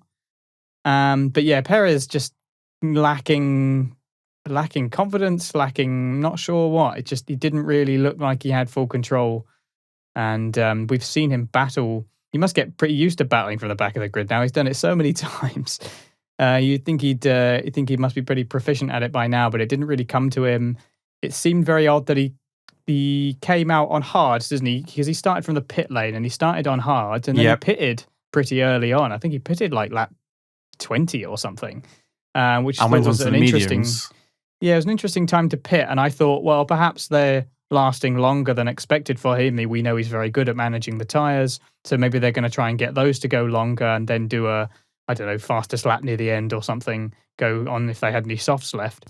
But yeah, Perez just lacking confidence, not sure what. He didn't really look like he had full control. And we've seen him battle. He must get pretty used to battling from the back of the grid now. He's done it so many times. You'd think he must be pretty proficient at it by now, but it didn't really come to him. It seemed very odd that he came out on hards, didn't he? Because he started from the pit lane and he started on hards and then he pitted pretty early on. I think he pitted like lap 20 or something, which was an interesting. Yeah, it was an interesting time to pit, and I thought, well, perhaps they're lasting longer than expected for him. We know he's very good at managing the tyres, so maybe they're going to try and get those to go longer and then do a, I don't know, fastest lap near the end or something, go on if they had any softs left.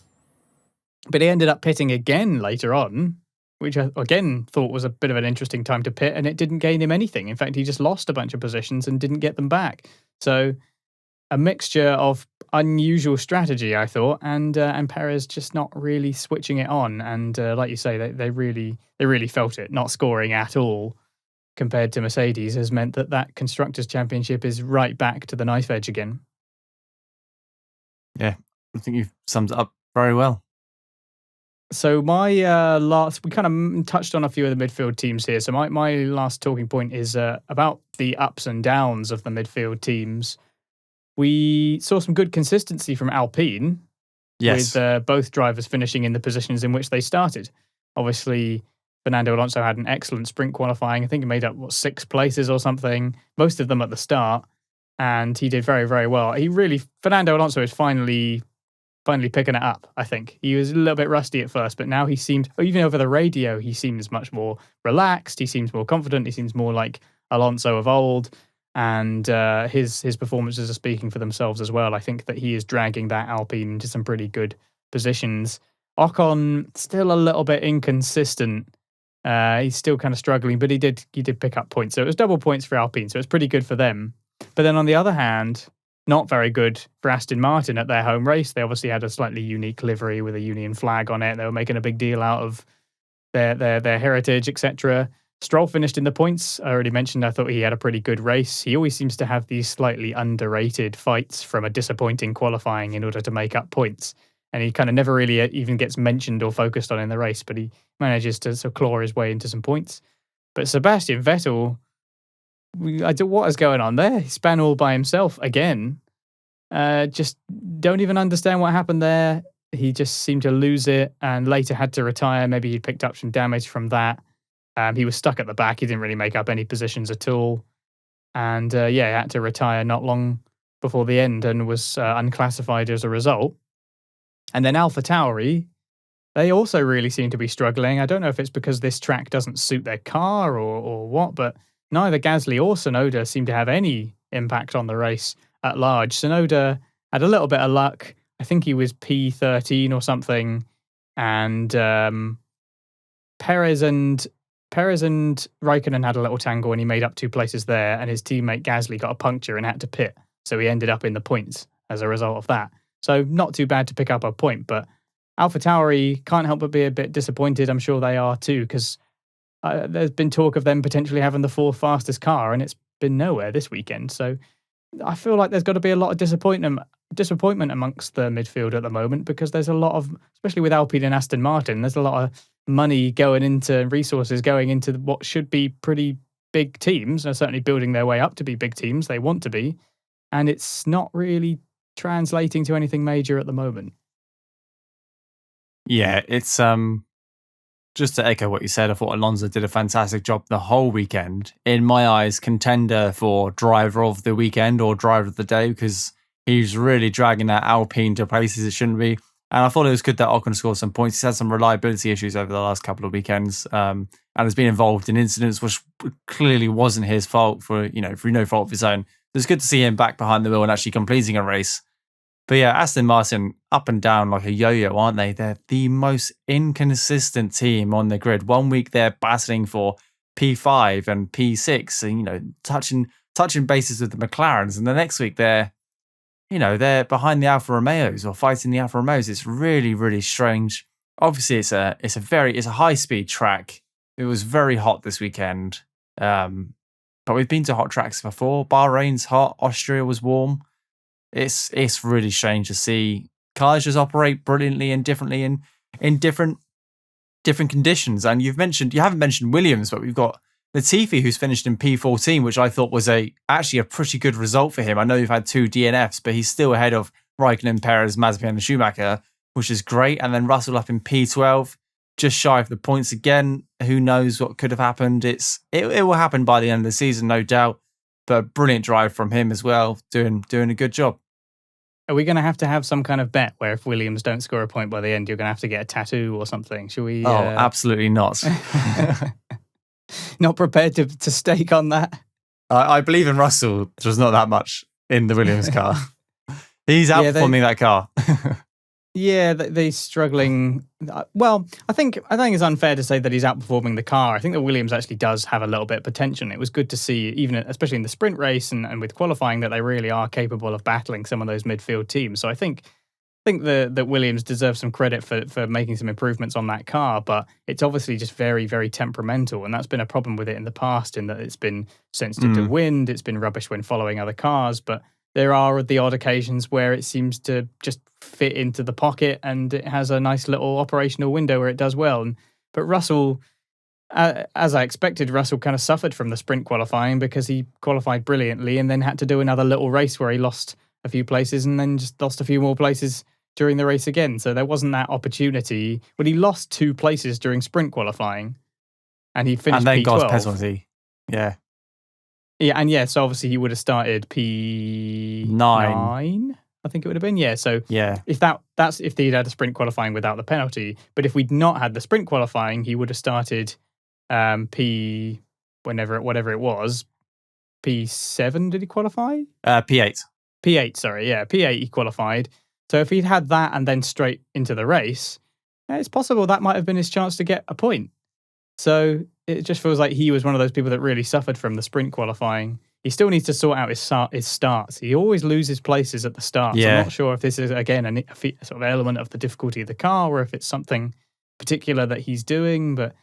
But he ended up pitting again later on, which I, again, thought was a bit of an interesting time to pit, and it didn't gain him anything. In fact, he just lost a bunch of positions and didn't get them back. So a mixture of unusual strategy, I thought, and Perez just not really switching it on. And like you say, they really felt it. Not scoring at all compared to Mercedes has meant that Constructors' Championship is right back to the knife edge again. Yeah, I think you've summed it up very well. So my we kind of touched on a few of the midfield teams here. So my last talking point is about the ups and downs of the midfield teams. We saw some good consistency from Alpine, with both drivers finishing in the positions in which they started. Obviously, Fernando Alonso had an excellent sprint qualifying. I think he made up 6 places or something, most of them at the start, and he did very, very well. Fernando Alonso is finally picking it up, I think. He was a little bit rusty at first, but now he seems, even over the radio, he seems much more relaxed. He seems more confident. He seems more like Alonso of old. And his performances are speaking for themselves as well. I think that he is dragging that Alpine into some pretty good positions. Ocon still a little bit inconsistent. He's still kind of struggling, but he did pick up points. So it was double points for Alpine, so it's pretty good for them. But then on the other hand, not very good for Aston Martin at their home race. They obviously had a slightly unique livery with a Union flag on it. They were making a big deal out of their heritage, etc. Stroll finished in the points. I already mentioned I thought he had a pretty good race. He always seems to have these slightly underrated fights from a disappointing qualifying in order to make up points. And he kind of never really even gets mentioned or focused on in the race, but he manages to sort of claw his way into some points. But Sebastian Vettel, what is going on there? He span all by himself again. Just don't even understand what happened there. He just seemed to lose it and later had to retire. Maybe he picked up some damage from that. He was stuck at the back. He didn't really make up any positions at all. And he had to retire not long before the end and was unclassified as a result. And then AlphaTauri, they also really seem to be struggling. I don't know if it's because this track doesn't suit their car or what, but neither Gasly or Tsunoda seem to have any impact on the race at large. Tsunoda had a little bit of luck. I think he was P13 or something. And Perez and Perez and Raikkonen had a little tangle and he made up 2 places there, and his teammate Gasly got a puncture and had to pit. So he ended up in the points as a result of that. So not too bad to pick up a point, but AlphaTauri can't help but be a bit disappointed. I'm sure they are too, because there's been talk of them potentially having the 4th fastest car, and it's been nowhere this weekend. So I feel like there's got to be a lot of disappointment amongst the midfield at the moment, because there's a lot of, especially with Alpine and Aston Martin, there's a lot of money going into, resources going into what should be pretty big teams. They're certainly building their way up to be big teams. They want to be. And it's not really translating to anything major at the moment. Yeah, it's just to echo what you said, I thought Alonso did a fantastic job the whole weekend. In my eyes, contender for driver of the weekend or driver of the day, because he's really dragging that Alpine to places it shouldn't be. And I thought it was good that Ocon scored some points. He's had some reliability issues over the last couple of weekends, and has been involved in incidents which clearly wasn't his fault for no fault of his own. It's good to see him back behind the wheel and actually completing a race. But yeah, Aston Martin up and down like a yo-yo, aren't they? They're the most inconsistent team on the grid. 1 week they're battling for P5 and P6, and touching bases with the McLarens, and the next week they're behind the Alfa Romeos or fighting the Alfa Romeos. It's really, really strange. Obviously, it's a high speed track. It was very hot this weekend, but we've been to hot tracks before. Bahrain's hot. Austria was warm. It's really strange to see cars just operate brilliantly and differently in different conditions. And you haven't mentioned Williams, but we've got Latifi, who's finished in P14, which I thought was actually a pretty good result for him. I know you've had 2 DNFs, but he's still ahead of Raikkonen, Perez, Mazepin, and Schumacher, which is great. And then Russell up in P12, just shy of the points again. Who knows what could have happened? It will happen by the end of the season, no doubt. But a brilliant drive from him as well, doing a good job. Are we going to have some kind of bet where if Williams don't score a point by the end, you're going to have to get a tattoo or something? Should we? Oh, absolutely not. Not prepared to stake on that? I believe in Russell. There's not that much in the Williams car. He's outperforming that car. Yeah, they're struggling. Well, I think it's unfair to say that he's outperforming the car. I think that Williams actually does have a little bit of potential. It was good to see, especially in the sprint race and with qualifying, that they really are capable of battling some of those midfield teams. So I think that Williams deserves some credit for making some improvements on that car, but it's obviously just very, very temperamental, and that's been a problem with it in the past, in that it's been sensitive to wind, it's been rubbish when following other cars, but there are the odd occasions where it seems to just fit into the pocket and it has a nice little operational window where it does well. But Russell, as I expected, Russell kind of suffered from the sprint qualifying because he qualified brilliantly and then had to do another little race where he lost a few places and then just lost a few more places during the race again. So there wasn't that opportunity. But he lost 2 places during sprint qualifying and he finished P12. And then God's penalty. Yeah. Yeah, and so obviously he would have started P9, I think it would have been. Yeah, so yeah, if that's if he'd had a sprint qualifying without the penalty. But if we'd not had the sprint qualifying, he would have started P whatever it was. P7 did he qualify? P8. P8, sorry, yeah, P8 he qualified. So if he'd had that and then straight into the race, it's possible that might have been his chance to get a point. So it just feels like he was one of those people that really suffered from the sprint qualifying. He still needs to sort out his starts. He always loses places at the start. Yeah. I'm not sure if this is, again, a sort of element of the difficulty of the car or if it's something particular that he's doing. But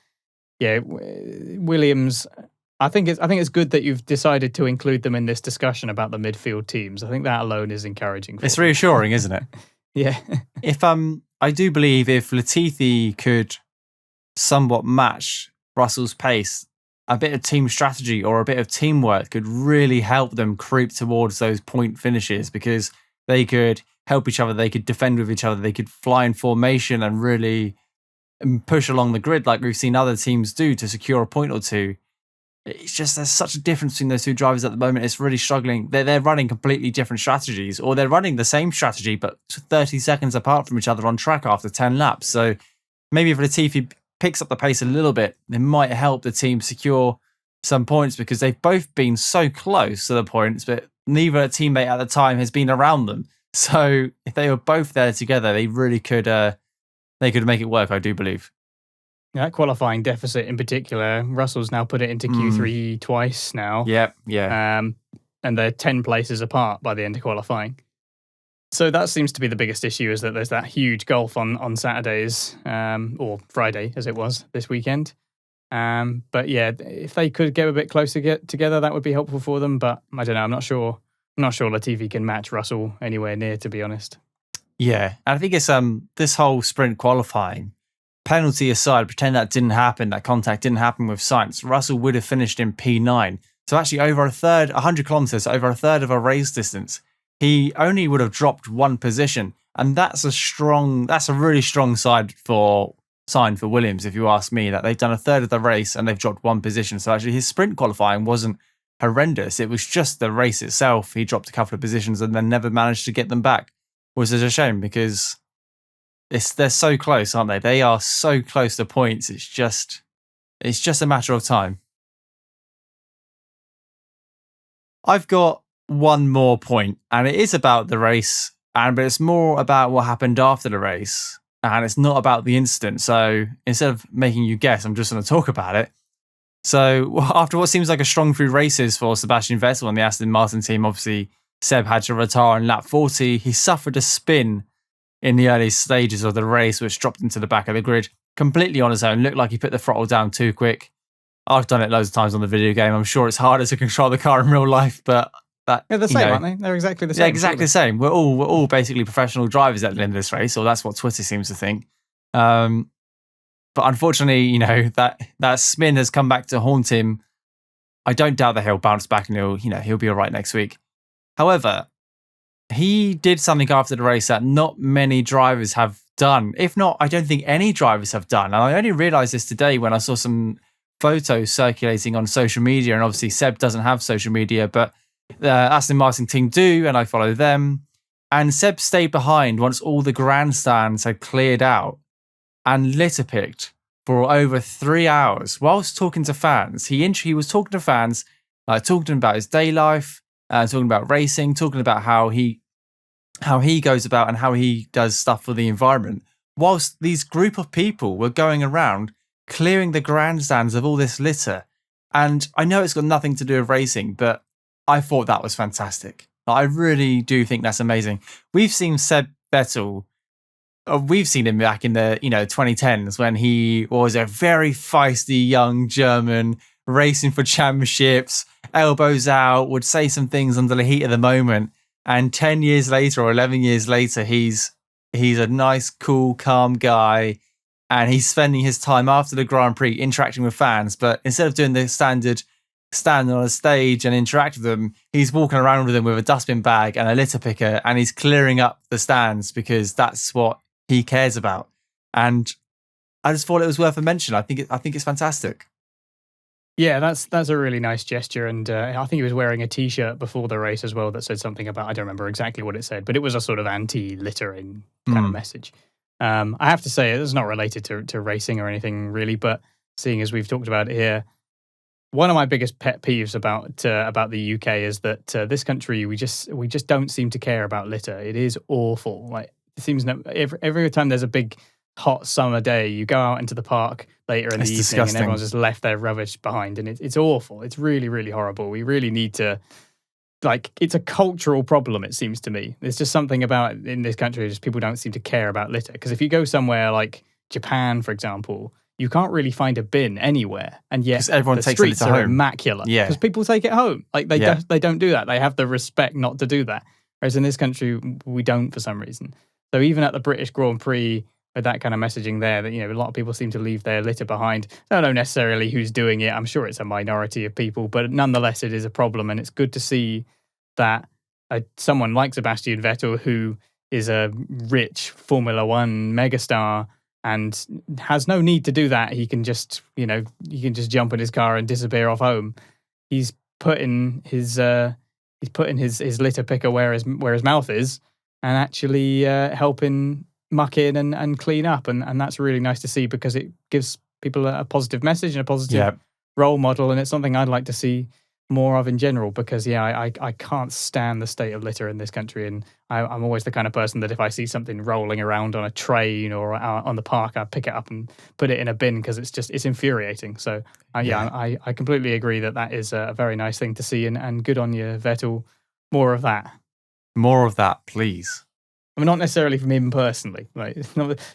yeah, Williams, I think it's good that you've decided to include them in this discussion about the midfield teams. I think that alone is encouraging. It's reassuring, isn't it? Yeah. If I do believe if Latifi could somewhat match Russell's pace, a bit of team strategy or a bit of teamwork could really help them creep towards those point finishes, because they could help each other, they could defend with each other, they could fly in formation and really push along the grid like we've seen other teams do to secure a point or two. It's just there's such a difference between those 2 drivers at the moment. It's really struggling. They're running completely different strategies, or they're running the same strategy but 30 seconds apart from each other on track after 10 laps. So maybe if Latifi picks up the pace a little bit, it might help the team secure some points, because they've both been so close to the points, but neither teammate at the time has been around them. So if they were both there together, they really could they could make it work, I do believe. That qualifying deficit in particular, Russell's now put it into Q3 twice now. Yeah. And they're 10 places apart by the end of qualifying. So that seems to be the biggest issue, is that there's that huge gulf on Saturdays, or Friday as it was this weekend. But yeah, if they could get a bit closer together, that would be helpful for them. But I don't know. I'm not sure Latifi can match Russell anywhere near, to be honest. Yeah, and I think it's this whole sprint qualifying, penalty aside, pretend that didn't happen, that contact didn't happen with Sainz, Russell would have finished in P9. So actually over a third, 100 kilometers, over a third of a race distance, he only would have dropped one position. And that's a really strong sign for Williams, if you ask me, that they've done a third of the race and they've dropped one position. So actually his sprint qualifying wasn't horrendous. It was just the race itself. He dropped a couple of positions and then never managed to get them back, which is a shame because they're so close, aren't they? They are so close to points. It's just a matter of time. I've got one more point, and it is about the race, but it's more about what happened after the race, and it's not about the incident. So instead of making you guess, I'm just going to talk about it. So after what seems like a strong few races for Sebastian Vettel and the Aston Martin team, obviously Seb had to retire on lap 40. He suffered a spin in the early stages of the race, which dropped into the back of the grid completely on his own. Looked like he put the throttle down too quick. I've done it loads of times on the video game. I'm sure it's harder to control the car in real life, but they're the same, aren't they? They're exactly the same. Yeah, exactly the same. We're all basically professional drivers at the end of this race, or that's what Twitter seems to think. But unfortunately, that spin has come back to haunt him. I don't doubt that he'll bounce back and he'll be all right next week. However, he did something after the race that not many drivers have done. If not, I don't think any drivers have done. And I only realized this today when I saw some photos circulating on social media. And obviously Seb doesn't have social media, but the Aston Martin team do, and I follow them. And Seb stayed behind once all the grandstands had cleared out and litter picked for over 3 hours whilst talking to fans. He was talking to fans, talking to them about his day life, talking about racing, talking about how he goes about and how he does stuff for the environment, whilst these group of people were going around clearing the grandstands of all this litter. And I know it's got nothing to do with racing, but I thought that was fantastic. I really do think that's amazing. We've seen Seb Vettel, we've seen him back in the 2010s when he was a very feisty young German racing for championships, elbows out, would say some things under the heat of the moment. And 10 years later or 11 years later, he's a nice, cool, calm guy. And he's spending his time after the Grand Prix interacting with fans. But instead of doing the standard stand on a stage and interact with them, he's walking around with them with a dustbin bag and a litter picker, and he's clearing up the stands because that's what he cares about. And I just thought it was worth a mention. I think it's fantastic. Yeah, that's a really nice gesture, and I think he was wearing a T-shirt before the race as well that said something about, I don't remember exactly what it said, but it was a sort of anti-littering kind of message. I have to say, it's not related to racing or anything really, but seeing as we've talked about it here, one of my biggest pet peeves about the UK is that this country, we just don't seem to care about litter. It is awful. Like, it seems every time there's a big hot summer day, you go out into the park later in the evening disgusting. And everyone's just left their rubbish behind, and it's awful. It's really, really horrible. We really need to, it's a cultural problem, it seems to me. There's just something about in this country, just people don't seem to care about litter. Because if you go somewhere like Japan, for example, you can't really find a bin anywhere, and yet everyone the takes streets it are home. Immaculate. Yeah, because people take it home. They don't do that. They have the respect not to do that. Whereas in this country, we don't for some reason. So even at the British Grand Prix, with that kind of messaging there, that a lot of people seem to leave their litter behind. I don't know necessarily who's doing it. I'm sure it's a minority of people, but nonetheless, it is a problem, and it's good to see that someone like Sebastian Vettel, who is a rich Formula One megastar and has no need to do that, he can just jump in his car and disappear off home. He's putting his litter picker where his mouth is, and actually helping muck in and clean up, and that's really nice to see, because it gives people a positive message and a positive role model, and it's something I'd like to see more of in general, because I can't stand the state of litter in this country, and I'm always the kind of person that if I see something rolling around on a train or on the park, I pick it up and put it in a bin because it's infuriating. So I completely agree that is a very nice thing to see, and good on you, Vettel. More of that. More of that, please. I mean, not necessarily from him personally. Like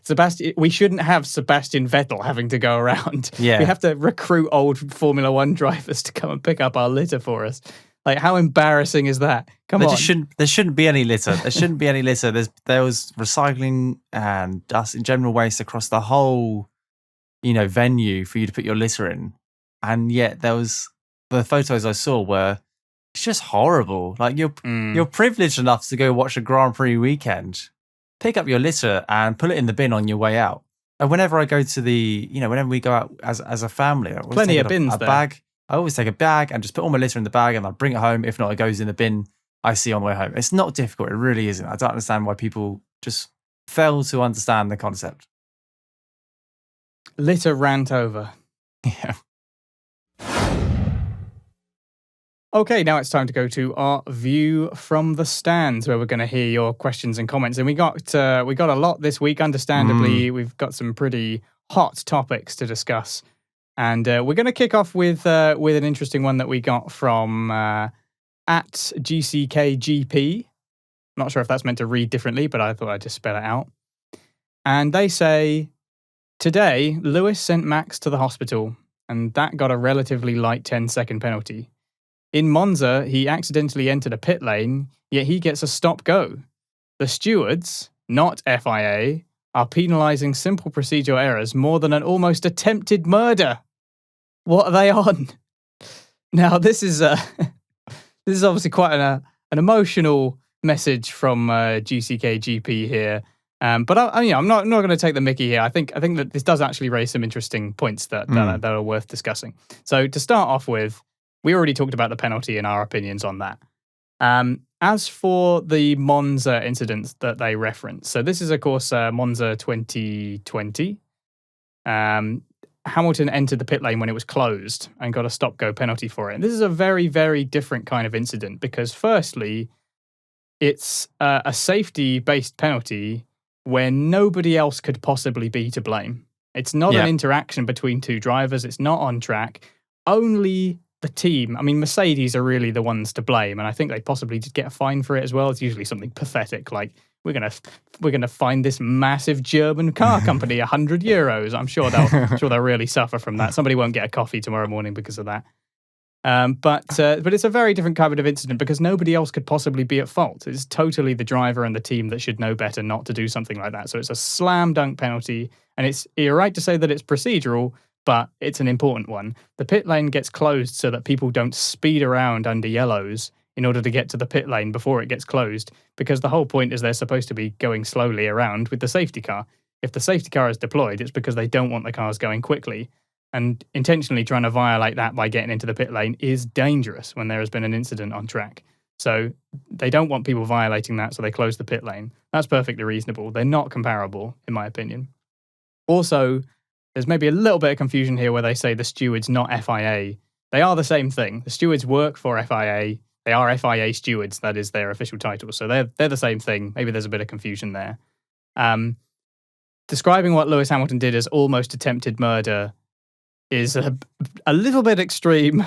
Sebastian, we shouldn't have Sebastian Vettel having to go around. Yeah. We have to recruit old Formula One drivers to come and pick up our litter for us. Like, how embarrassing is that? Come on. There shouldn't be any litter. There shouldn't be any litter. There was recycling and dust and general waste across the whole, venue for you to put your litter in, and yet the photos I saw were. It's just horrible. Like you're privileged enough to go watch a Grand Prix weekend, pick up your litter and put it in the bin on your way out. And whenever I go to whenever we go out as a family, I plenty of bins there. Bag. I always take a bag and just put all my litter in the bag and I bring it home. If not, it goes in the bin I see on the way home. It's not difficult. It really isn't. I don't understand why people just fail to understand the concept. Litter rant over. Yeah. Okay, now it's time to go to our view from the stands, where we're going to hear your questions and comments. And we got a lot this week. Understandably, we've got some pretty hot topics to discuss, and we're going to kick off with an interesting one that we got from at GCKGP. Not sure if that's meant to read differently, but I thought I'd just spell it out. And they say, today Lewis sent Max to the hospital, and that got a relatively light 10-second penalty. In Monza, he accidentally entered a pit lane, yet he gets a stop-go. The stewards, not FIA, are penalising simple procedural errors more than an almost attempted murder. What are they on? Now, this is obviously quite an emotional message from GCKGP here. But I'm not going to take the mickey here. I think that this does actually raise some interesting points that are worth discussing. So to start off with, we already talked about the penalty and our opinions on that. As for the Monza incident that they reference, so this is, of course, Monza 2020. Hamilton entered the pit lane when it was closed and got a stop-go penalty for it. And this is a very, very different kind of incident because, firstly, it's a safety-based penalty where nobody else could possibly be to blame. It's not an interaction between two drivers. It's not on track. Only the team. I mean, Mercedes are really the ones to blame, and I think they possibly did get a fine for it as well. It's usually something pathetic, like we're gonna find this massive German car company €100. I'm sure they'll really suffer from that. Somebody won't get a coffee tomorrow morning because of that. But it's a very different kind of incident because nobody else could possibly be at fault. It's totally the driver and the team that should know better not to do something like that. So it's a slam dunk penalty, and you're right to say that it's procedural, but it's an important one. The pit lane gets closed so that people don't speed around under yellows in order to get to the pit lane before it gets closed, because the whole point is they're supposed to be going slowly around with the safety car. If the safety car is deployed, it's because they don't want the cars going quickly. And intentionally trying to violate that by getting into the pit lane is dangerous when there has been an incident on track. So they don't want people violating that, so they close the pit lane. That's perfectly reasonable. They're not comparable, in my opinion. Also, there's maybe a little bit of confusion here where they say the stewards, not FIA. They are the same thing. The stewards work for FIA. They are FIA stewards. That is their official title. So they're the same thing. Maybe there's a bit of confusion there. Describing what Lewis Hamilton did as almost attempted murder is a little bit extreme.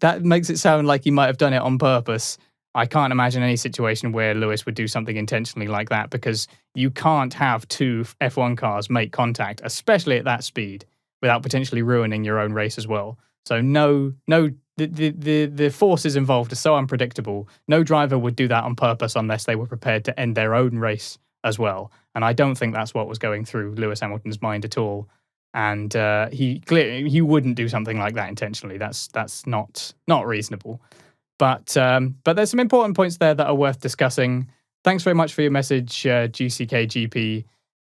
That makes it sound like he might have done it on purpose. I can't imagine any situation where Lewis would do something intentionally like that, because you can't have two F1 cars make contact, especially at that speed, without potentially ruining your own race as well. So the forces involved are so unpredictable. No driver would do that on purpose unless they were prepared to end their own race as well. And I don't think that's what was going through Lewis Hamilton's mind at all. And he wouldn't do something like that intentionally. That's not reasonable. But there's some important points there that are worth discussing. Thanks very much for your message, GCKGP.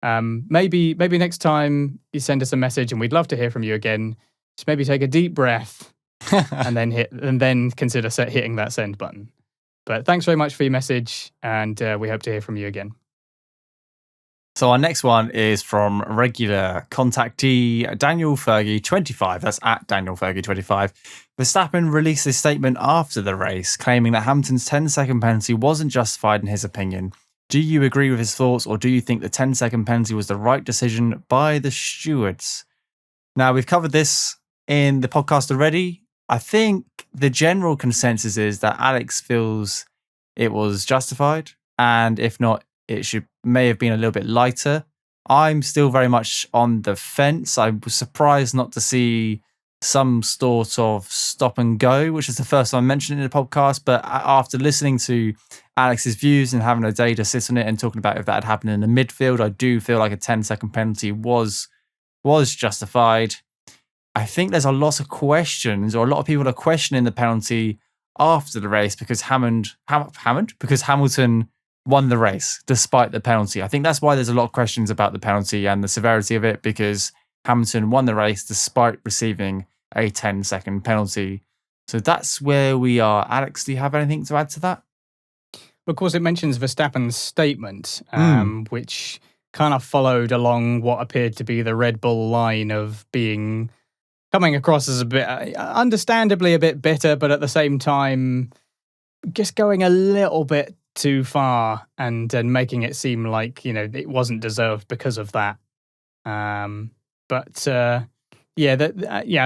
Maybe next time you send us a message, and we'd love to hear from you again. Just maybe take a deep breath and then consider hitting that send button. But thanks very much for your message, and we hope to hear from you again. So our next one is from regular contactee Daniel Fergie 25. That's at Daniel Fergie 25. Verstappen released a statement after the race claiming that Hamilton's 10-second penalty wasn't justified in his opinion. Do you agree with his thoughts, or do you think the 10-second penalty was the right decision by the stewards? Now, we've covered this in the podcast already. I think the general consensus is that Alex feels it was justified, and if not, it may have been a little bit lighter. I'm still very much on the fence. I was surprised not to see some sort of stop and go, which is the first time I mentioned it in the podcast. But after listening to Alex's views and having a day to sit on it and talking about if that had happened in the midfield, I do feel like a 10-second penalty was justified. I think there's a lot of questions, or a lot of people are questioning the penalty after the race because because Hamilton won the race despite the penalty. I think that's why there's a lot of questions about the penalty and the severity of it, because Hamilton won the race despite receiving a 10-second penalty. So that's where we are. Alex, do you have anything to add to that? Of course, it mentions Verstappen's statement, which kind of followed along what appeared to be the Red Bull line of coming across as a bit, understandably a bit bitter, but at the same time, just going a little bit too far and making it seem like, it wasn't deserved because of that. As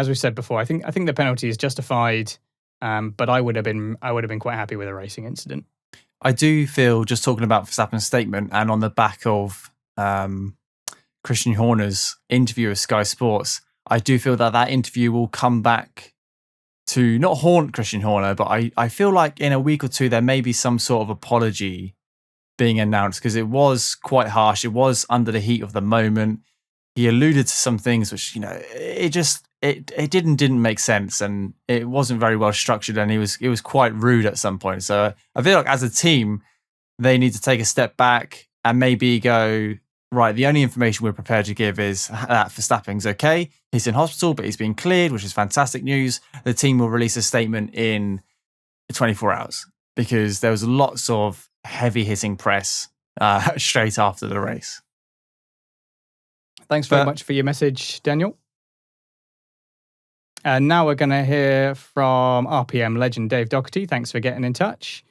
we said before, I think the penalty is justified, but I would have been quite happy with a racing incident. I do feel, just talking about Verstappen's statement and on the back of Christian Horner's interview with Sky Sports, I do feel that interview will come back to not haunt Christian Horner, but I feel like in a week or two there may be some sort of apology being announced, because it was quite harsh. It was under the heat of the moment. He alluded to some things which, it didn't make sense, and it wasn't very well structured, and it was quite rude at some point. So I feel like as a team, they need to take a step back and maybe go, right, the only information we're prepared to give is that Verstappen's okay. He's in hospital, but he's been cleared, which is fantastic news. The team will release a statement in 24 hours, because there was lots of heavy-hitting press straight after the race. Thanks very much for your message, Daniel. And now we're going to hear from RPM legend Dave Doherty. Thanks for getting in touch.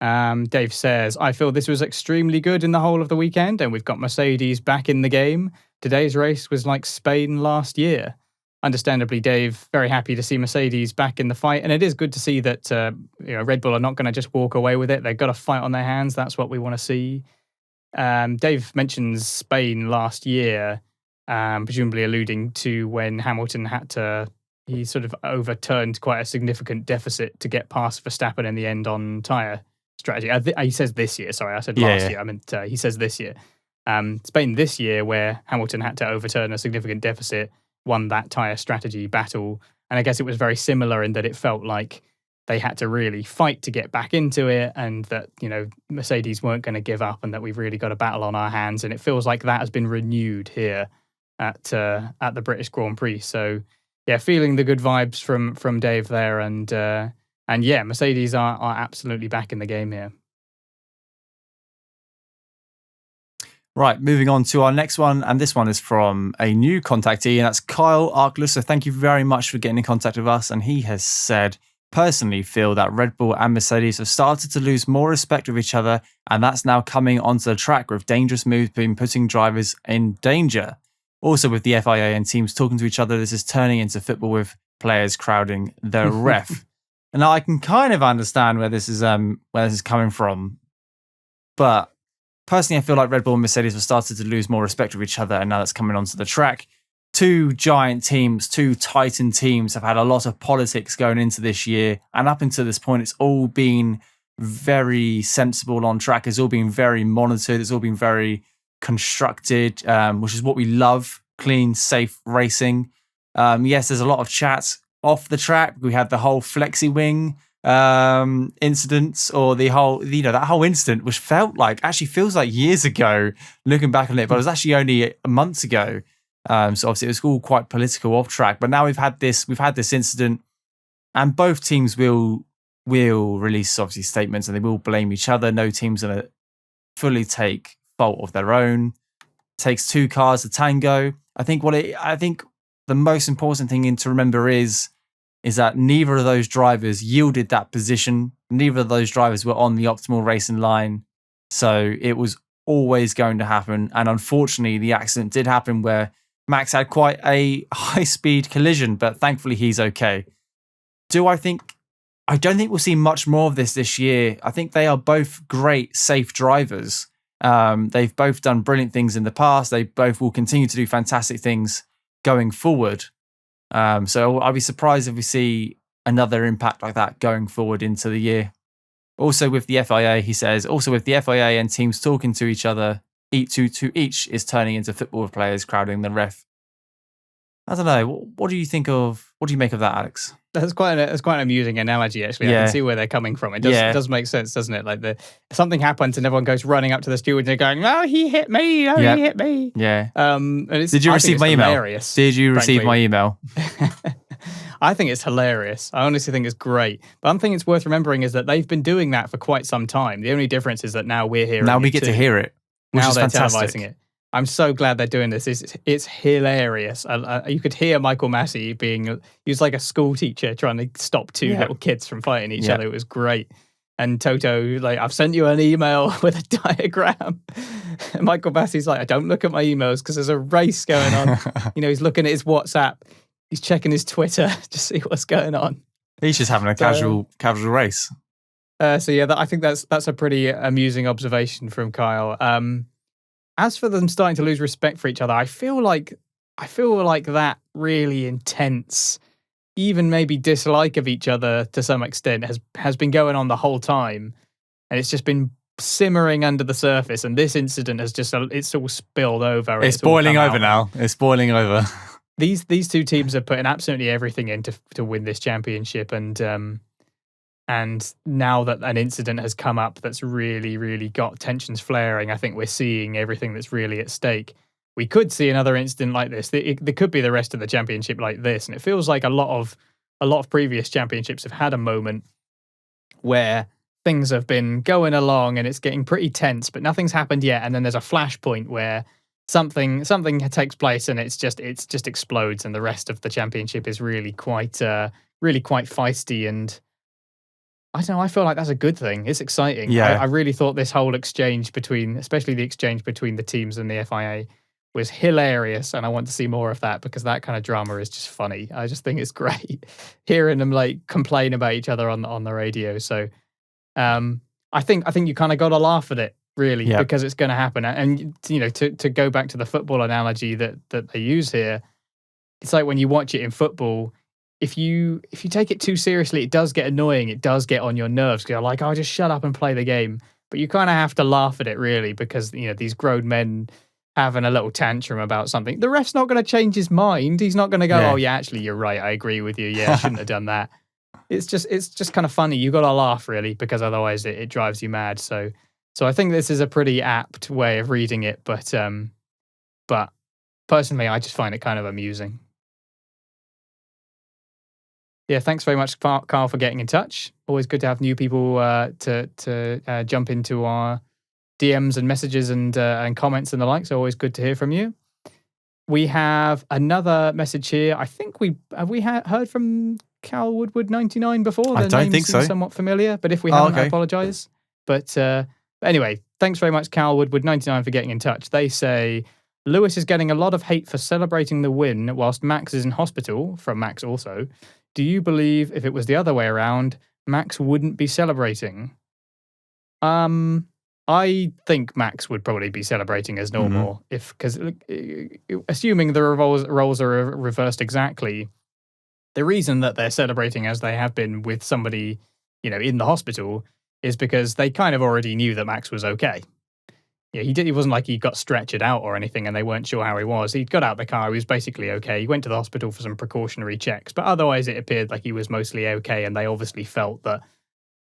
Dave says, I feel this was extremely good in the whole of the weekend, and we've got Mercedes back in the game. Today's race was like Spain last year. Understandably, Dave, very happy to see Mercedes back in the fight, and it is good to see that Red Bull are not going to just walk away with it. They've got a fight on their hands. That's what we want to see. Dave mentions Spain last year, presumably alluding to when Hamilton he sort of overturned quite a significant deficit to get past Verstappen in the end on tyre strategy. He says this year. Sorry, I said last year. I meant he says this year. Spain this year, where Hamilton had to overturn a significant deficit, won that tyre strategy battle. And I guess it was very similar in that it felt like they had to really fight to get back into it, and that, Mercedes weren't going to give up, and that we've really got a battle on our hands. And it feels like that has been renewed here at the British Grand Prix. So yeah, feeling the good vibes from Dave there, and Mercedes are absolutely back in the game here. Right, moving on to our next one, and this one is from a new contactee, and that's Kyle Arkless. So thank you very much for getting in contact with us. And he has said, personally feel that Red Bull and Mercedes have started to lose more respect with each other, and that's now coming onto the track with dangerous moves being putting drivers in danger. Also, with the FIA and teams talking to each other, this is turning into football with players crowding the ref. And now I can kind of understand where this is coming from, but personally, I feel like Red Bull and Mercedes have started to lose more respect with each other, and now that's coming onto the track. Two giant teams, two titan teams have had a lot of politics going into this year, and up until this point, it's all been very sensible on track. It's all been very monitored. It's all been very constructed, which is what we love: clean, safe racing. Yes, there's a lot of chat off the track. We had the whole flexi wing incidents, or the whole, that whole incident, which actually feels like years ago looking back on it, but it was actually only months ago. So obviously it was all quite political off track, but now we've had this incident, and both teams will release obviously statements, and they will blame each other. No team's going to fully take fault of their own. takes two cars to tango. I think the most important thing to remember is that neither of those drivers yielded that position. Neither of those drivers were on the optimal racing line. So it was always going to happen. And unfortunately, the accident did happen where Max had quite a high-speed collision, but thankfully he's okay. I don't think we'll see much more of this year. I think they are both great, safe drivers. They've both done brilliant things in the past. They both will continue to do fantastic things going forward. So I'll be surprised if we see another impact like that going forward into the year. Also with the FIA, he says, with the FIA and teams talking to each other, each is turning into football players crowding the ref. I don't know. What do you make of that, Alex? That's quite an amusing analogy, actually. Yeah. I can see where they're coming from. It does make sense, doesn't it? Like something happens and everyone goes running up to the steward and they're going, "Oh, he hit me! Oh, he hit me!" Yeah. And Did you receive my email? Did you receive my email? I think it's hilarious. I honestly think it's great. But one thing it's worth remembering is that they've been doing that for quite some time. The only difference is that now we're hearing it. Now we get to hear it. Now they're televising it. I'm so glad they're doing this. It's hilarious. You could hear Michael Massey he was like a school teacher trying to stop two little kids from fighting each other. It was great. And Toto, like, I've sent you an email with a diagram. And Michael Massey's like, I don't look at my emails because there's a race going on. He's looking at his WhatsApp. He's checking his Twitter to see what's going on. He's just having a casual race. I think that's a pretty amusing observation from Kyle. As for them starting to lose respect for each other, I feel like that really intense, even maybe dislike of each other to some extent has been going on the whole time, and it's just been simmering under the surface. And this incident has it's all spilled over. It's boiling over now. It's boiling over. These two teams are putting absolutely everything in to win this championship, and now that an incident has come up that's really, really got tensions flaring, I think we're seeing everything that's really at stake. We could see another incident like this. There could be the rest of the championship like this, and it feels like a lot of previous championships have had a moment where things have been going along and it's getting pretty tense, but nothing's happened yet, and then there's a flashpoint where something takes place and it just explodes, and the rest of the championship is really quite feisty. And I don't know, I feel like that's a good thing. It's exciting. Yeah. I really thought this whole exchange especially the exchange between the teams and the FIA was hilarious, and I want to see more of that because that kind of drama is just funny. I just think it's great hearing them like complain about each other on the radio. So I think you kind of got to laugh at it, really, because it's going to happen. And to go back to the football analogy that they use here, it's like when you watch it in football, if you take it too seriously, it does get annoying. It does get on your nerves because you're like, oh, just shut up and play the game. But you kind of have to laugh at it, really, because these grown men having a little tantrum about something. The ref's not going to change his mind. He's not going to go, oh yeah, actually, you're right. I agree with you. Yeah, I shouldn't have done that. It's just kind of funny. You got to laugh, really, because otherwise it drives you mad. So I think this is a pretty apt way of reading it. But personally, I just find it kind of amusing. Yeah, thanks very much, Carl, for getting in touch. Always good to have new people to jump into our DMs and messages and comments and the like. So always good to hear from you. We have another message here. I think we heard from Cal Woodward 99 before. I don't think so. Somewhat familiar, but if we haven't, I apologise. But anyway, thanks very much, Cal Woodward 99, for getting in touch. They say Lewis is getting a lot of hate for celebrating the win whilst Max is in hospital. From Max also. Do you believe if it was the other way around, Max wouldn't be celebrating? I think Max would probably be celebrating as normal because assuming the roles are reversed exactly, the reason that they're celebrating as they have been with somebody, in the hospital is because they kind of already knew that Max was okay. Yeah, he wasn't like he got stretchered out or anything and they weren't sure how he was. He got out of the car, he was basically okay. He went to the hospital for some precautionary checks, but otherwise it appeared like he was mostly okay, and they obviously felt that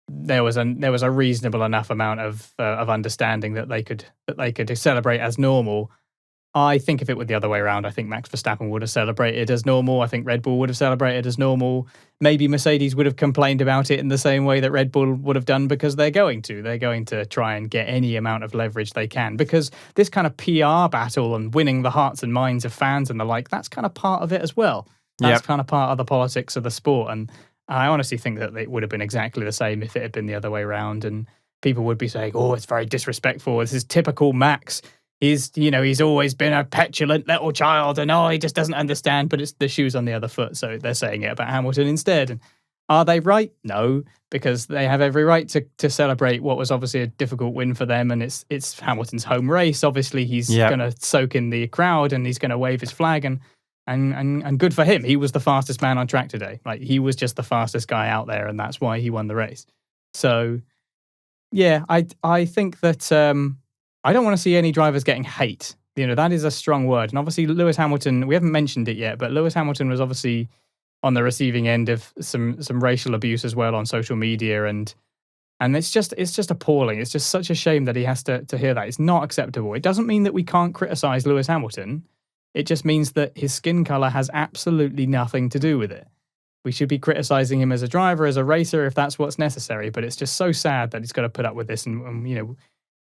there was a reasonable enough amount of understanding that they could celebrate as normal. I think if it were the other way around, I think Max Verstappen would have celebrated as normal. I think Red Bull would have celebrated as normal. Maybe Mercedes would have complained about it in the same way that Red Bull would have done, because they're going to. They're going to try and get any amount of leverage they can, because this kind of PR battle and winning the hearts and minds of fans and the like, that's kind of part of it as well. That's kind of part of the politics of the sport. And I honestly think that it would have been exactly the same if it had been the other way around. And people would be saying, oh, it's very disrespectful. This is typical Max. He's always been a petulant little child, and he just doesn't understand. But it's the shoes on the other foot, so they're saying it about Hamilton instead. And are they right? No, because they have every right to celebrate what was obviously a difficult win for them, and it's Hamilton's home race. Obviously, he's going to soak in the crowd and he's going to wave his flag, and good for him. He was the fastest man on track today. Like, he was just the fastest guy out there, and that's why he won the race. So, yeah, I think that. I don't want to see any drivers getting hate. That is a strong word. And obviously, Lewis Hamilton, we haven't mentioned it yet, but Lewis Hamilton was obviously on the receiving end of some racial abuse as well on social media. And it's just appalling. It's just such a shame that he has to hear that. It's not acceptable. It doesn't mean that we can't criticize Lewis Hamilton. It just means that his skin color has absolutely nothing to do with it. We should be criticizing him as a driver, as a racer, if that's what's necessary. But it's just so sad that he's got to put up with this. And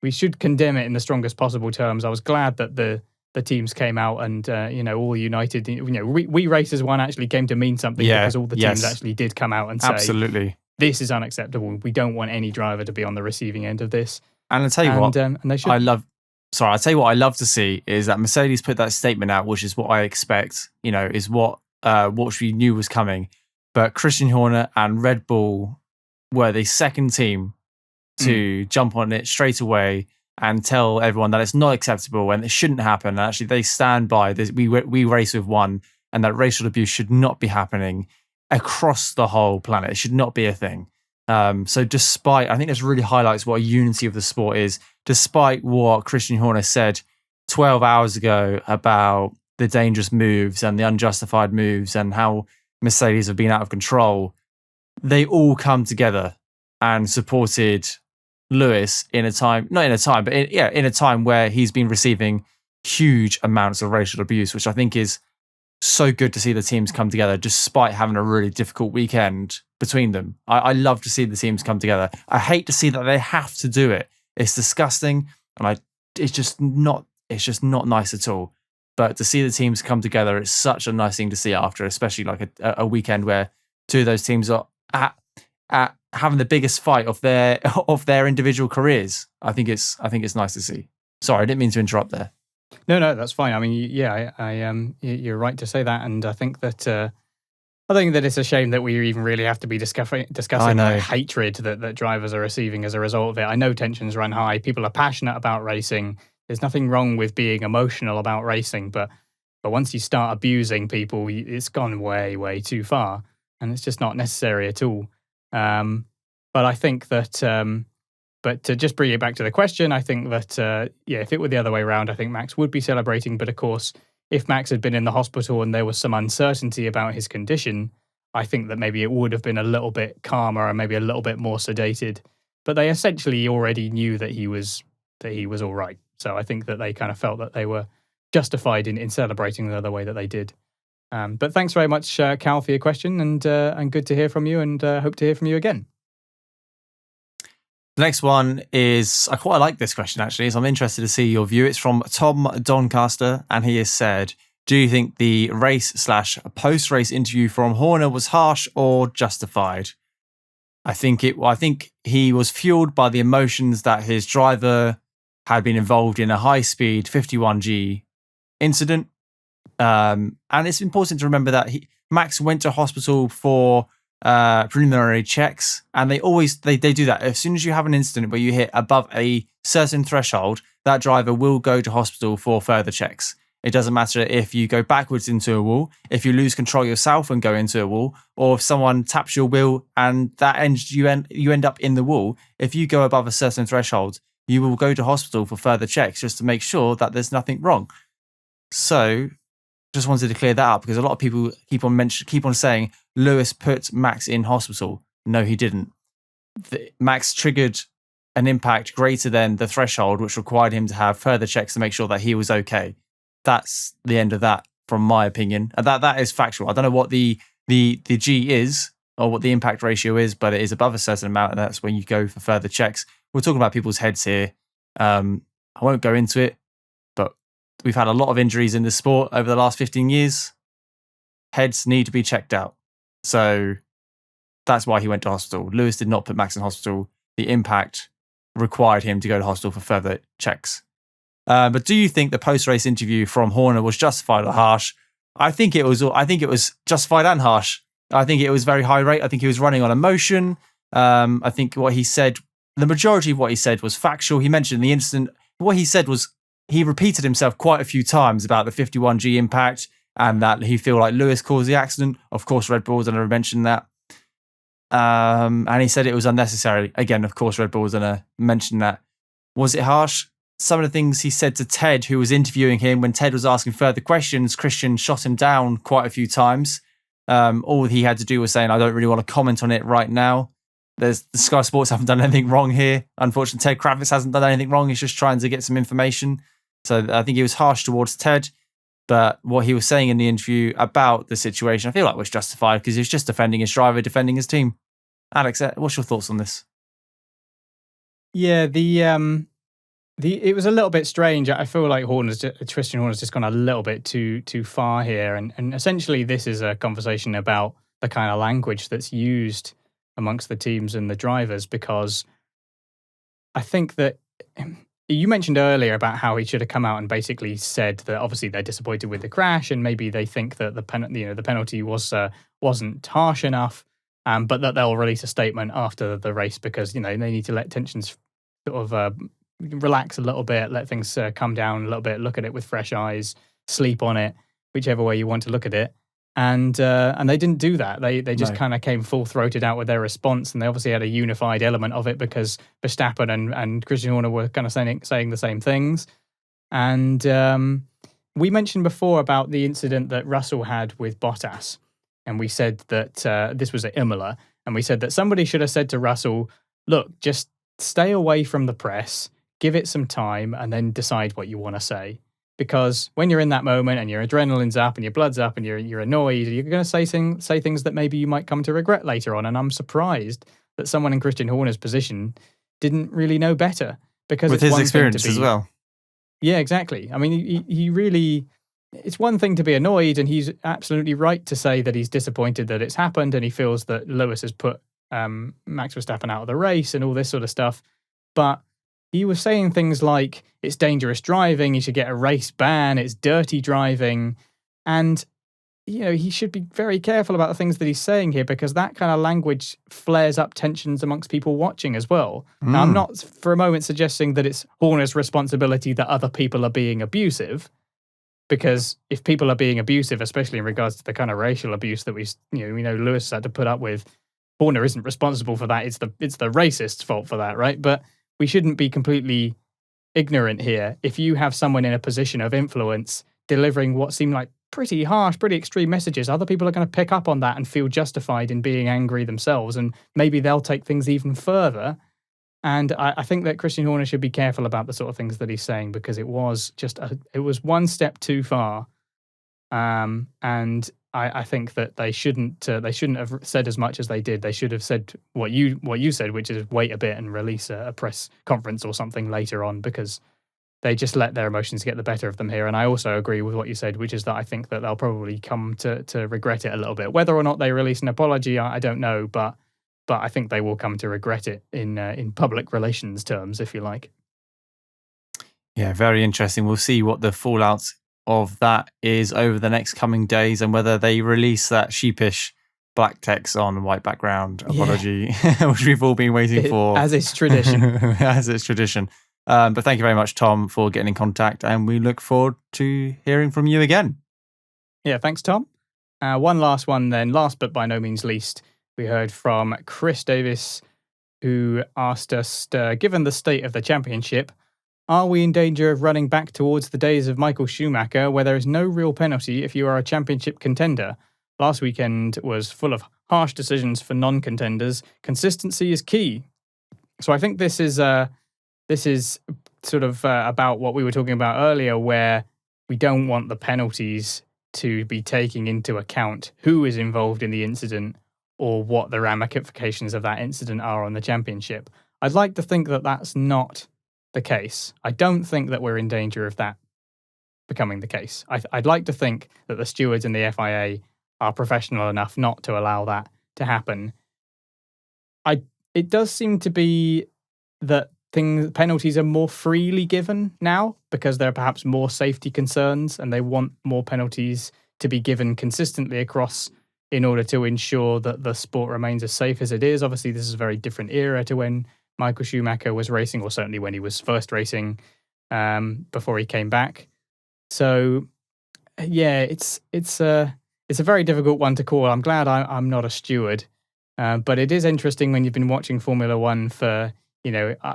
we should condemn it in the strongest possible terms. I was glad that the teams came out and, all united. We Racers One actually came to mean something, because all the teams actually did come out and say, absolutely, this is unacceptable. We don't want any driver to be on the receiving end of this. And I'll tell you what, and they should. I'll tell you what I love to see is that Mercedes put that statement out, which is what I expect, is what we knew was coming. But Christian Horner and Red Bull were the second team to jump on it straight away and tell everyone that it's not acceptable and it shouldn't happen. And actually, they stand by this. We race with one, and that racial abuse should not be happening across the whole planet. It should not be a thing. So I think this really highlights what a unity of the sport is, despite what Christian Horner said 12 hours ago about the dangerous moves and the unjustified moves and how Mercedes have been out of control. They all come together and supported Lewis in a time where he's been receiving huge amounts of racial abuse, which I think is so good to see the teams come together despite having a really difficult weekend between them. I love to see the teams come together. I hate to see that they have to do it. It's disgusting, and it's just not nice at all. But to see the teams come together, it's such a nice thing to see after, especially like a weekend where two of those teams are at having the biggest fight of their individual careers. I think it's nice to see. Sorry, I didn't mean to interrupt there. No, that's fine. I mean, you're right to say that, and I think that it's a shame that we even really have to be discussing the hatred that drivers are receiving as a result of it. I know tensions run high. People are passionate about racing. There's nothing wrong with being emotional about racing, but once you start abusing people, it's gone way, way too far, and it's just not necessary at all. But I think that, but to just bring it back to the question, I think that, if it were the other way around, I think Max would be celebrating. But of course, if Max had been in the hospital and there was some uncertainty about his condition, I think that maybe it would have been a little bit calmer and maybe a little bit more sedated. But they essentially already knew that he was all right. So I think that they kind of felt that they were justified in celebrating the other way that they did. But thanks very much, Cal, for your question, and good to hear from you, and hope to hear from you again. The next one is, I quite like this question actually, so I'm interested to see your view. It's from Tom Doncaster, and he has said, do you think the race/post-race interview from Horner was harsh or justified? I think he was fueled by the emotions that his driver had been involved in a high-speed 51G incident. And it's important to remember that Max went to hospital for preliminary checks, and they do that. As soon as you have an incident where you hit above a certain threshold, that driver will go to hospital for further checks. It doesn't matter if you go backwards into a wall, if you lose control yourself and go into a wall, or if someone taps your wheel and that ends, you end up in the wall. If you go above a certain threshold, you will go to hospital for further checks just to make sure that there's nothing wrong. So just wanted to clear that up, because a lot of people keep on saying Lewis put Max in hospital. No, he didn't. Max triggered an impact greater than the threshold, which required him to have further checks to make sure that he was okay. that's the end of that, from my opinion. And that is factual. I don't know what the G is or what the impact ratio is, but it is above a certain amount, and that's when you go for further checks. We're talking about people's heads here. I won't go into it, but we've had a lot of injuries in this sport over the last 15 years. Heads need to be checked out. So that's why he went to hospital. Lewis did not put Max in hospital. The impact required him to go to hospital for further checks. But do you think the post-race interview from Horner was justified or harsh? I think it was justified and harsh. I think it was very high rate. I think he was running on emotion. I think what he said, the majority of what he said was factual. He mentioned the incident. What he said was he repeated himself quite a few times about the 51G impact and that he feel like Lewis caused the accident. Of course, Red Bull was going to mention that. And he said it was unnecessary. Again, of course, Red Bull was going to mention that. Was it harsh? Some of the things he said to Ted, who was interviewing him, when Ted was asking further questions, Christian shot him down quite a few times. All he had to do was saying, I don't really want to comment on it right now. The Sky Sports haven't done anything wrong here. Unfortunately, Ted Kravitz hasn't done anything wrong. He's just trying to get some information. So I think he was harsh towards Ted. But what he was saying in the interview about the situation, I feel like was justified because he was just defending his driver, defending his team. Alex, what's your thoughts on this? Yeah, it was a little bit strange. I feel like Christian Horner's just gone a little bit too far here, and essentially this is a conversation about the kind of language that's used amongst the teams and the drivers, because I think that you mentioned earlier about how he should have come out and basically said that obviously they're disappointed with the crash and maybe they think that the penalty wasn't harsh enough, but that they'll release a statement after the race because they need to let tensions sort of relax a little bit, let things come down a little bit, look at it with fresh eyes, sleep on it, whichever way you want to look at it. And they didn't do that. They just kind of came full-throated out with their response, and they obviously had a unified element of it because Verstappen and Christian Horner were kind of saying the same things. And we mentioned before about the incident that Russell had with Bottas, and we said that this was at Imola, and we said that somebody should have said to Russell, look, just stay away from the press, give it some time, and then decide what you want to say. Because when you're in that moment and your adrenaline's up and your blood's up and you're annoyed, you're going to say things that maybe you might come to regret later on. And I'm surprised that someone in Christian Horner's position didn't really know better. Because with his experience as well. Yeah, exactly. I mean, he really... It's one thing to be annoyed, and he's absolutely right to say that he's disappointed that it's happened and he feels that Lewis has put Max Verstappen out of the race and all this sort of stuff. But he was saying things like, it's dangerous driving, he should get a race ban, it's dirty driving. And, he should be very careful about the things that he's saying here, because that kind of language flares up tensions amongst people watching as well. Now, I'm not for a moment suggesting that it's Horner's responsibility that other people are being abusive, because if people are being abusive, especially in regards to the kind of racial abuse that we know Lewis had to put up with, Horner isn't responsible for that. It's the racist's fault for that, right? But we shouldn't be completely ignorant here. If you have someone in a position of influence delivering what seem like pretty harsh, pretty extreme messages, other people are going to pick up on that and feel justified in being angry themselves, and maybe they'll take things even further. And I think that Christian Horner should be careful about the sort of things that he's saying, because it was one step too far. And I think that they shouldn't have said as much as they did. They should have said what you said, which is wait a bit and release a press conference or something later on, because they just let their emotions get the better of them here. And I also agree with what you said, which is that I think that they'll probably come to regret it a little bit. Whether or not they release an apology, I don't know, but I think they will come to regret it in public relations terms, if you like. Yeah, very interesting. We'll see what the fallout of that is over the next coming days, and whether they release that sheepish black text on white background apology, which we've all been waiting for. As is tradition. As it's tradition. But thank you very much, Tom, for getting in contact, and we look forward to hearing from you again. Yeah, thanks, Tom. One last one then, last but by no means least, we heard from Chris Davis, who asked us, given the state of the championship, are we in danger of running back towards the days of Michael Schumacher, where there is no real penalty if you are a championship contender? Last weekend was full of harsh decisions for non-contenders. Consistency is key. So I think this is sort of about what we were talking about earlier, where we don't want the penalties to be taking into account who is involved in the incident or what the ramifications of that incident are on the championship. I'd like to think that that's not the case. I don't think that we're in danger of that becoming the case. I'd like to think that the stewards and the FIA are professional enough not to allow that to happen. It does seem to be that penalties are more freely given now because there are perhaps more safety concerns and they want more penalties to be given consistently across in order to ensure that the sport remains as safe as it is. Obviously, this is a very different era to when Michael Schumacher was racing, or certainly when he was first racing before he came back. So, yeah, it's a very difficult one to call. I'm glad I'm not a steward, but it is interesting when you've been watching Formula One for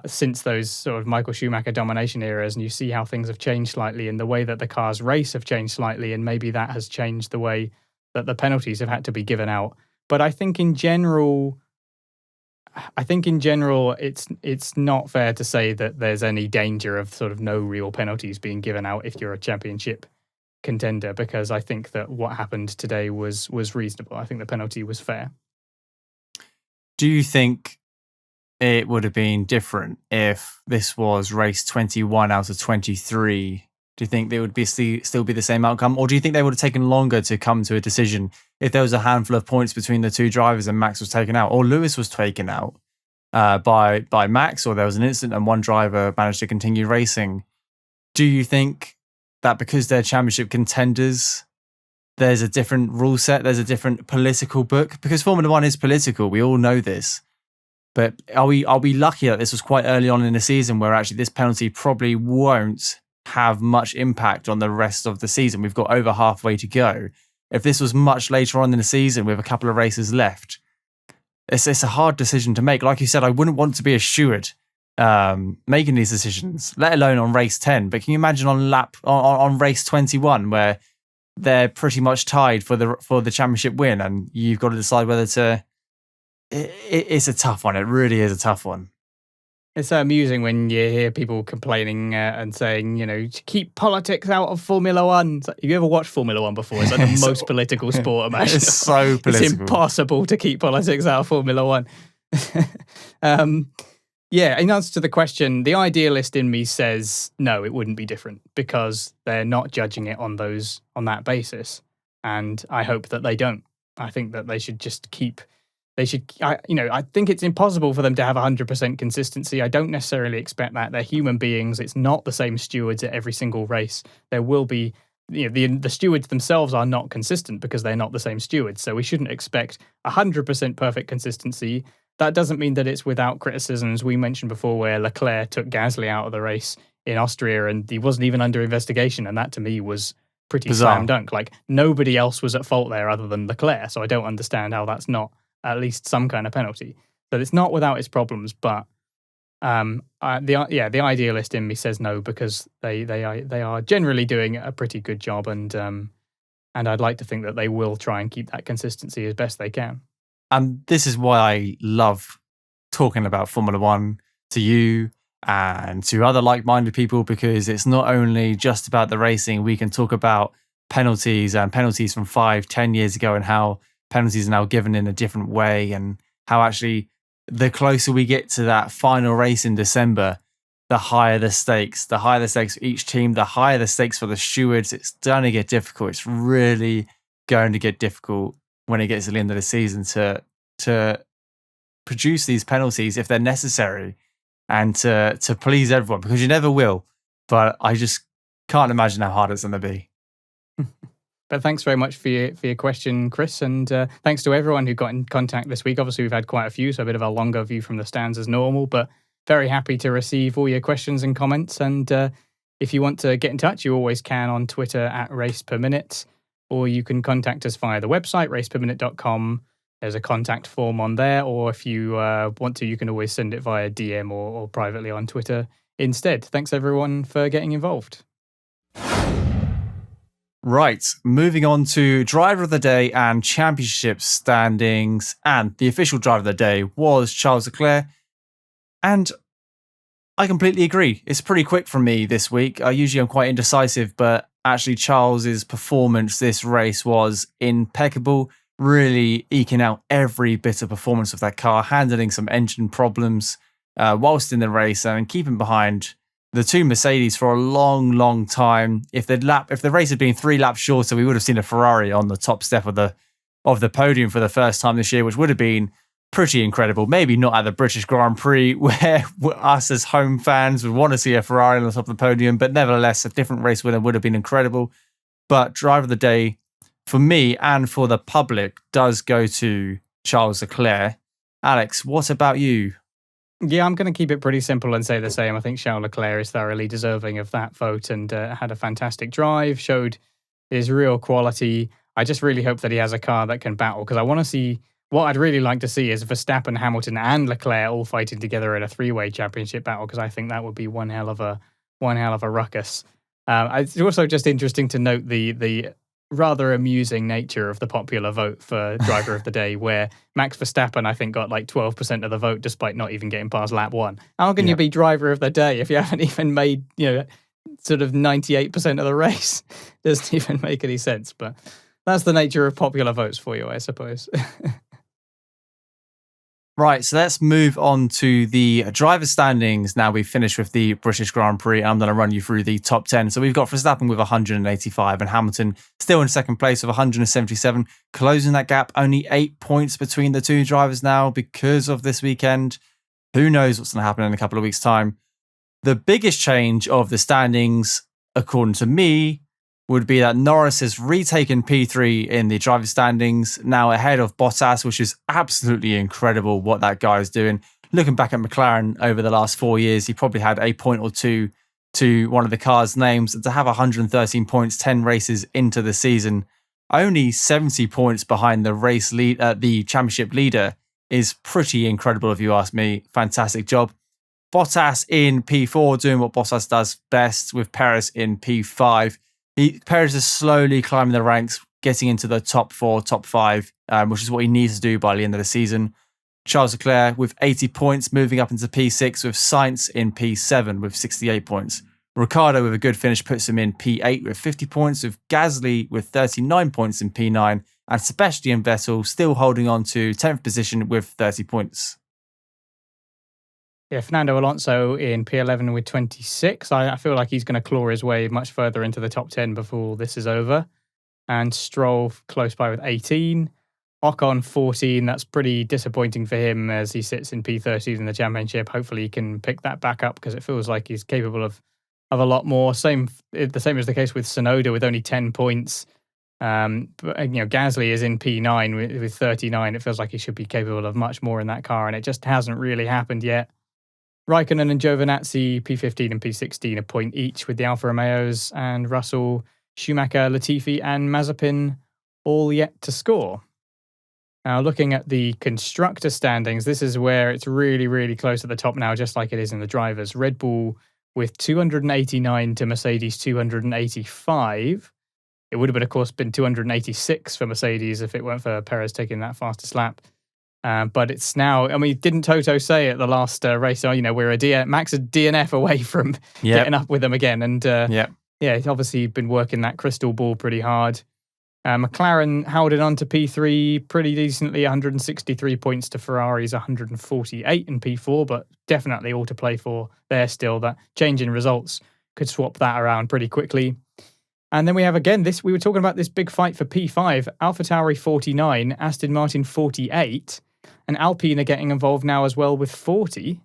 since those sort of Michael Schumacher domination eras, and you see how things have changed slightly and the way that the cars race have changed slightly, and maybe that has changed the way that the penalties have had to be given out. But I think in general, it's not fair to say that there's any danger of sort of no real penalties being given out if you're a championship contender, because I think that what happened today was reasonable. I think the penalty was fair. Do you think it would have been different if this was race 21 out of 23? Do you think there would be still be the same outcome? Or do you think they would have taken longer to come to a decision if there was a handful of points between the two drivers and Max was taken out, or Lewis was taken out by Max, or there was an incident and one driver managed to continue racing? Do you think that because they're championship contenders, there's a different rule set, there's a different political book? Because Formula One is political, we all know this. But are we lucky that this was quite early on in the season where actually this penalty probably won't have much impact on the rest of the season? We've got over halfway to go. If this was much later on in the season with a couple of races left, it's a hard decision to make. Like you said, I wouldn't want to be a steward making these decisions, let alone on race 10. But can you imagine on race 21 where they're pretty much tied for the championship win, and you've got to decide whether to. It's a tough one. It really is a tough one. It's so amusing when you hear people complaining and saying, to keep politics out of Formula One. Have you ever watched Formula One before? It's like the most political sport imaginable. It's so political. It's impossible to keep politics out of Formula One. Yeah, in answer to the question, the idealist in me says, no, it wouldn't be different because they're not judging it on that basis. And I hope that they don't. I think that they should just keep... I think it's impossible for them to have 100% consistency. I don't necessarily expect that. They're human beings. It's not the same stewards at every single race. There will be, the stewards themselves are not consistent because they're not the same stewards. So we shouldn't expect 100% perfect consistency. That doesn't mean that it's without criticisms. We mentioned before where Leclerc took Gasly out of the race in Austria and he wasn't even under investigation. And that to me was pretty slam dunk. Like nobody else was at fault there other than Leclerc. So I don't understand how that's not at least some kind of penalty. So it's not without its problems, but the idealist in me says no because they are generally doing a pretty good job, and I'd like to think that they will try and keep that consistency as best they can. And this is why I love talking about Formula One to you and to other like-minded people, because it's not only just about the racing. We can talk about penalties and penalties from 5-10 years ago and how penalties are now given in a different way, and how actually the closer we get to that final race in December, the higher the stakes for each team, the higher the stakes for the stewards. It's going to get difficult. It's really going to get difficult when it gets to the end of the season to produce these penalties if they're necessary and to please everyone, because you never will. But I just can't imagine how hard it's going to be. But thanks very much for your question, Chris, and thanks to everyone who got in contact this week. Obviously, we've had quite a few, so a bit of a longer view from the stands as normal, but very happy to receive all your questions and comments. And if you want to get in touch, you always can on Twitter at RacePerMinute, or you can contact us via the website, raceperminute.com. There's a contact form on there, or if you want to, you can always send it via DM or privately on Twitter instead. Thanks, everyone, for getting involved. Right, moving on to driver of the day and championship standings. And the official driver of the day was Charles Leclerc. And I completely agree. It's pretty quick from me this week. Usually I'm quite indecisive, but actually Charles's performance this race was impeccable, really eking out every bit of performance of that car, handling some engine problems whilst in the race and keeping behind the two Mercedes for a long, long time. If the race had been 3 laps shorter, we would have seen a Ferrari on the top step of the podium for the first time this year, which would have been pretty incredible. Maybe not at the British Grand Prix, where us as home fans would want to see a Ferrari on the top of the podium, but nevertheless, a different race winner would have been incredible. But driver of the day, for me and for the public, does go to Charles Leclerc. Alex, what about you? Yeah, I'm going to keep it pretty simple and say the same. I think Charles Leclerc is thoroughly deserving of that vote and had a fantastic drive, showed his real quality. I just really hope that he has a car that can battle, because I want to see, what I'd really like to see is Verstappen, Hamilton and Leclerc all fighting together in a 3-way championship battle, because I think that would be one hell of a ruckus. It's also just interesting to note the rather amusing nature of the popular vote for driver of the day, where Max Verstappen, I think, got like 12% of the vote despite not even getting past lap 1. How can you be driver of the day if you haven't even made, sort of 98% of the race? Doesn't even make any sense, but that's the nature of popular votes for you, I suppose. Right, so let's move on to the driver standings. Now we've finished with the British Grand Prix. I'm going to run you through the top 10. So we've got Verstappen with 185 and Hamilton still in second place with 177. Closing that gap, only 8 points between the two drivers now because of this weekend. Who knows what's going to happen in a couple of weeks' time. The biggest change of the standings, according to me, would be that Norris has retaken P3 in the driver standings, now ahead of Bottas, which is absolutely incredible what that guy is doing. Looking back at McLaren over the last 4 years, he probably had a point or two to one of the car's names. And to have 113 points, 10 races into the season, only 70 points behind the championship leader, is pretty incredible if you ask me. Fantastic job. Bottas in P4, doing what Bottas does best, with Perez in P5. Perez is slowly climbing the ranks, getting into the top 4, top 5, which is what he needs to do by the end of the season. Charles Leclerc with 80 points, moving up into P6, with Sainz in P7 with 68 points. Ricciardo with a good finish puts him in P8 with 50 points, with Gasly with 39 points in P9, and Sebastian Vettel still holding on to 10th position with 30 points. Yeah, Fernando Alonso in P11 with 26. I feel like he's going to claw his way much further into the top 10 before this is over. And Stroll close by with 18. Ocon 14. That's pretty disappointing for him as he sits in P13 in the championship. Hopefully he can pick that back up, because it feels like he's capable of a lot more. The same is the case with Tsunoda with only 10 points. But Gasly is in P9 with 39. It feels like he should be capable of much more in that car, and it just hasn't really happened yet. Raikkonen and Giovinazzi, P15 and P16, a point each with the Alfa Romeos, and Russell, Schumacher, Latifi and Mazepin all yet to score. Now, looking at the constructor standings, this is where it's really, really close at the top now, just like it is in the drivers. Red Bull with 289 to Mercedes 285. It would have, of course, been 286 for Mercedes if it weren't for Perez taking that fastest lap. But it's now, didn't Toto say at the last race, we're Max a DNF away from getting up with them again. And he's obviously been working that crystal ball pretty hard. McLaren held it on to P3 pretty decently, 163 points to Ferrari's 148 in P4, but definitely all to play for there still. That change in results could swap that around pretty quickly. And then we have, again, we were talking about this big fight for P5, AlphaTauri 49, Aston Martin 48, and Alpine are getting involved now as well with 40.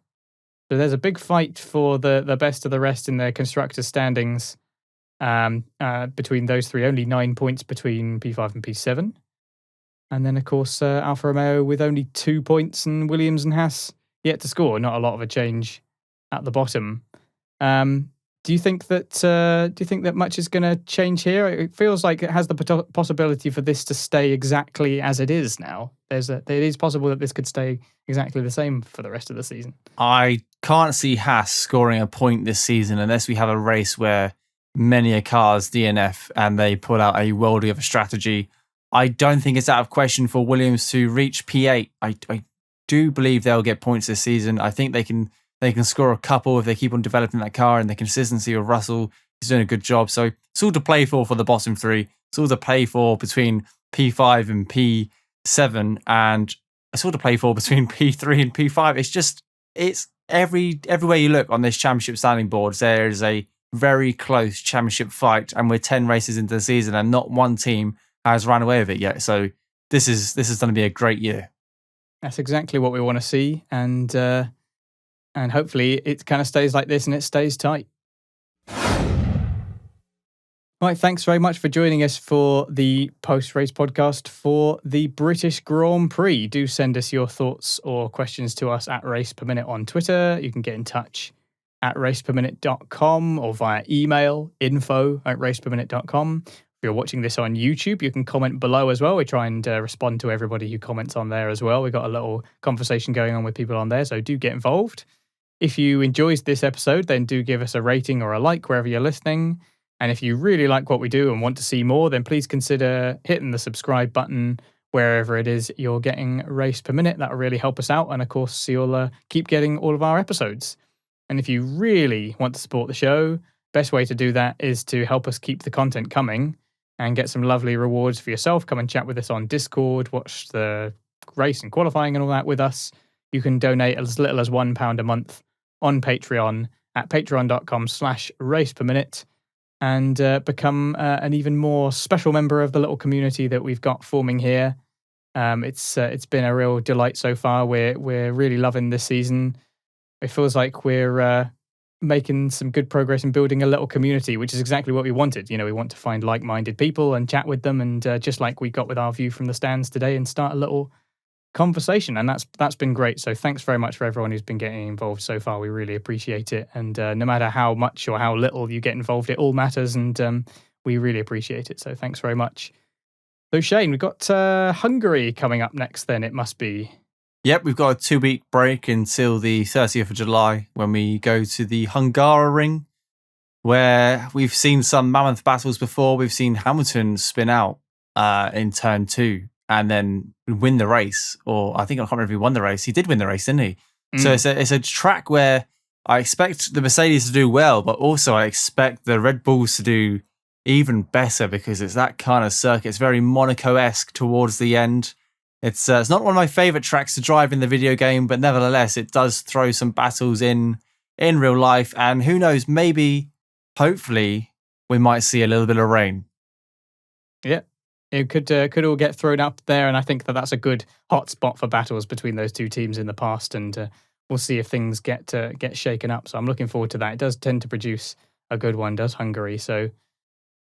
So there's a big fight for the best of the rest in the constructors' standings between those three. Only 9 points between P5 and P7. And then, of course, Alfa Romeo with only 2 points, and Williams and Haas yet to score. Not a lot of a change at the bottom. Do you think that much is going to change here? It feels like it has the possibility for this to stay exactly as it is now. It is possible that this could stay exactly the same for the rest of the season. I can't see Haas scoring a point this season unless we have a race where many a car's DNF and they pull out a worldie of a strategy. I don't think it's out of question for Williams to reach P8. I do believe they'll get points this season. I think they can score a couple if they keep on developing that car, and the consistency of Russell He's doing a good job. So it's all to play for the bottom three. It's all to play for between P5 and P7, and it's all to play for between P3 and P5. It's everywhere you look on this championship standing board, there is a very close championship fight, and we're 10 races into the season, and not one team has run away with it yet. So this is going to be a great year. That's exactly what we want to see, and hopefully it kind of stays like this and it stays tight. Right, thanks very much for joining us for the post-race podcast for the British Grand Prix. Do send us your thoughts or questions to us at RacePerMinute on Twitter. You can get in touch at raceperminute.com or via email, info@raceperminute.com. If you're watching this on YouTube, you can comment below as well. We try and respond to everybody who comments on there as well. We've got a little conversation going on with people on there, so do get involved. If you enjoyed this episode, then do give us a rating or a like wherever you're listening. And if you really like what we do and want to see more, then please consider hitting the subscribe button wherever it is you're getting Race Per Minute. That will really help us out. And of course, you'll keep getting all of our episodes. And if you really want to support the show, best way to do that is to help us keep the content coming and get some lovely rewards for yourself. Come and chat with us on Discord, watch the race and qualifying and all that with us. You can donate as little as £1 a month on Patreon at patreon.com/raceperminute. And become an even more special member of the little community that we've got forming here. It's been a real delight so far. We're really loving this season. It feels like we're making some good progress in building a little community, which is exactly what we wanted. You know, we want to find like-minded people and chat with them, and just like we got with our view from the stands today, and start a little conversation, and that's been great. So thanks very much for everyone who's been getting involved so far. We really appreciate it, and no matter how much or how little you get involved, it all matters, and we really appreciate it. So thanks very much. So Shane, we've got Hungary coming up next then, it must be. Yep, we've got a 2-week break until the 30th of July when we go to the Hungaroring, where we've seen some mammoth battles before. We've seen Hamilton spin out in turn 2 and then win the race. Or I think, I can't remember if he won the race. He did win the race, didn't he? So it's a track where I expect the Mercedes to do well, but also I expect the Red Bulls to do even better, because it's that kind of circuit. It's very Monaco-esque towards the end. It's not one of my favorite tracks to drive in the video game, but nevertheless, it does throw some battles in real life. And who knows, maybe, hopefully, we might see a little bit of rain. Yeah. It could all get thrown up there, and I think that's a good hot spot for battles between those two teams in the past, and we'll see if things get shaken up. So I'm looking forward to that. It does tend to produce a good one, does Hungary? So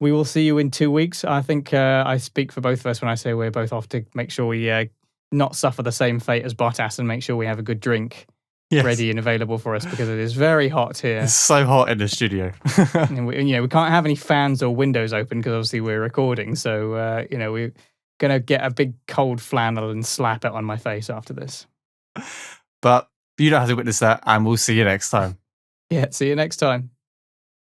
we will see you in 2 weeks. I think I speak for both of us when I say we're both off to make sure we not suffer the same fate as Bottas, and make sure we have a good drink ready and available for us, because it is very hot here. It's so hot in the studio. And we can't have any fans or windows open because obviously we're recording. So, we're going to get a big cold flannel and slap it on my face after this. But you don't have to witness that, and we'll see you next time. Yeah, see you next time.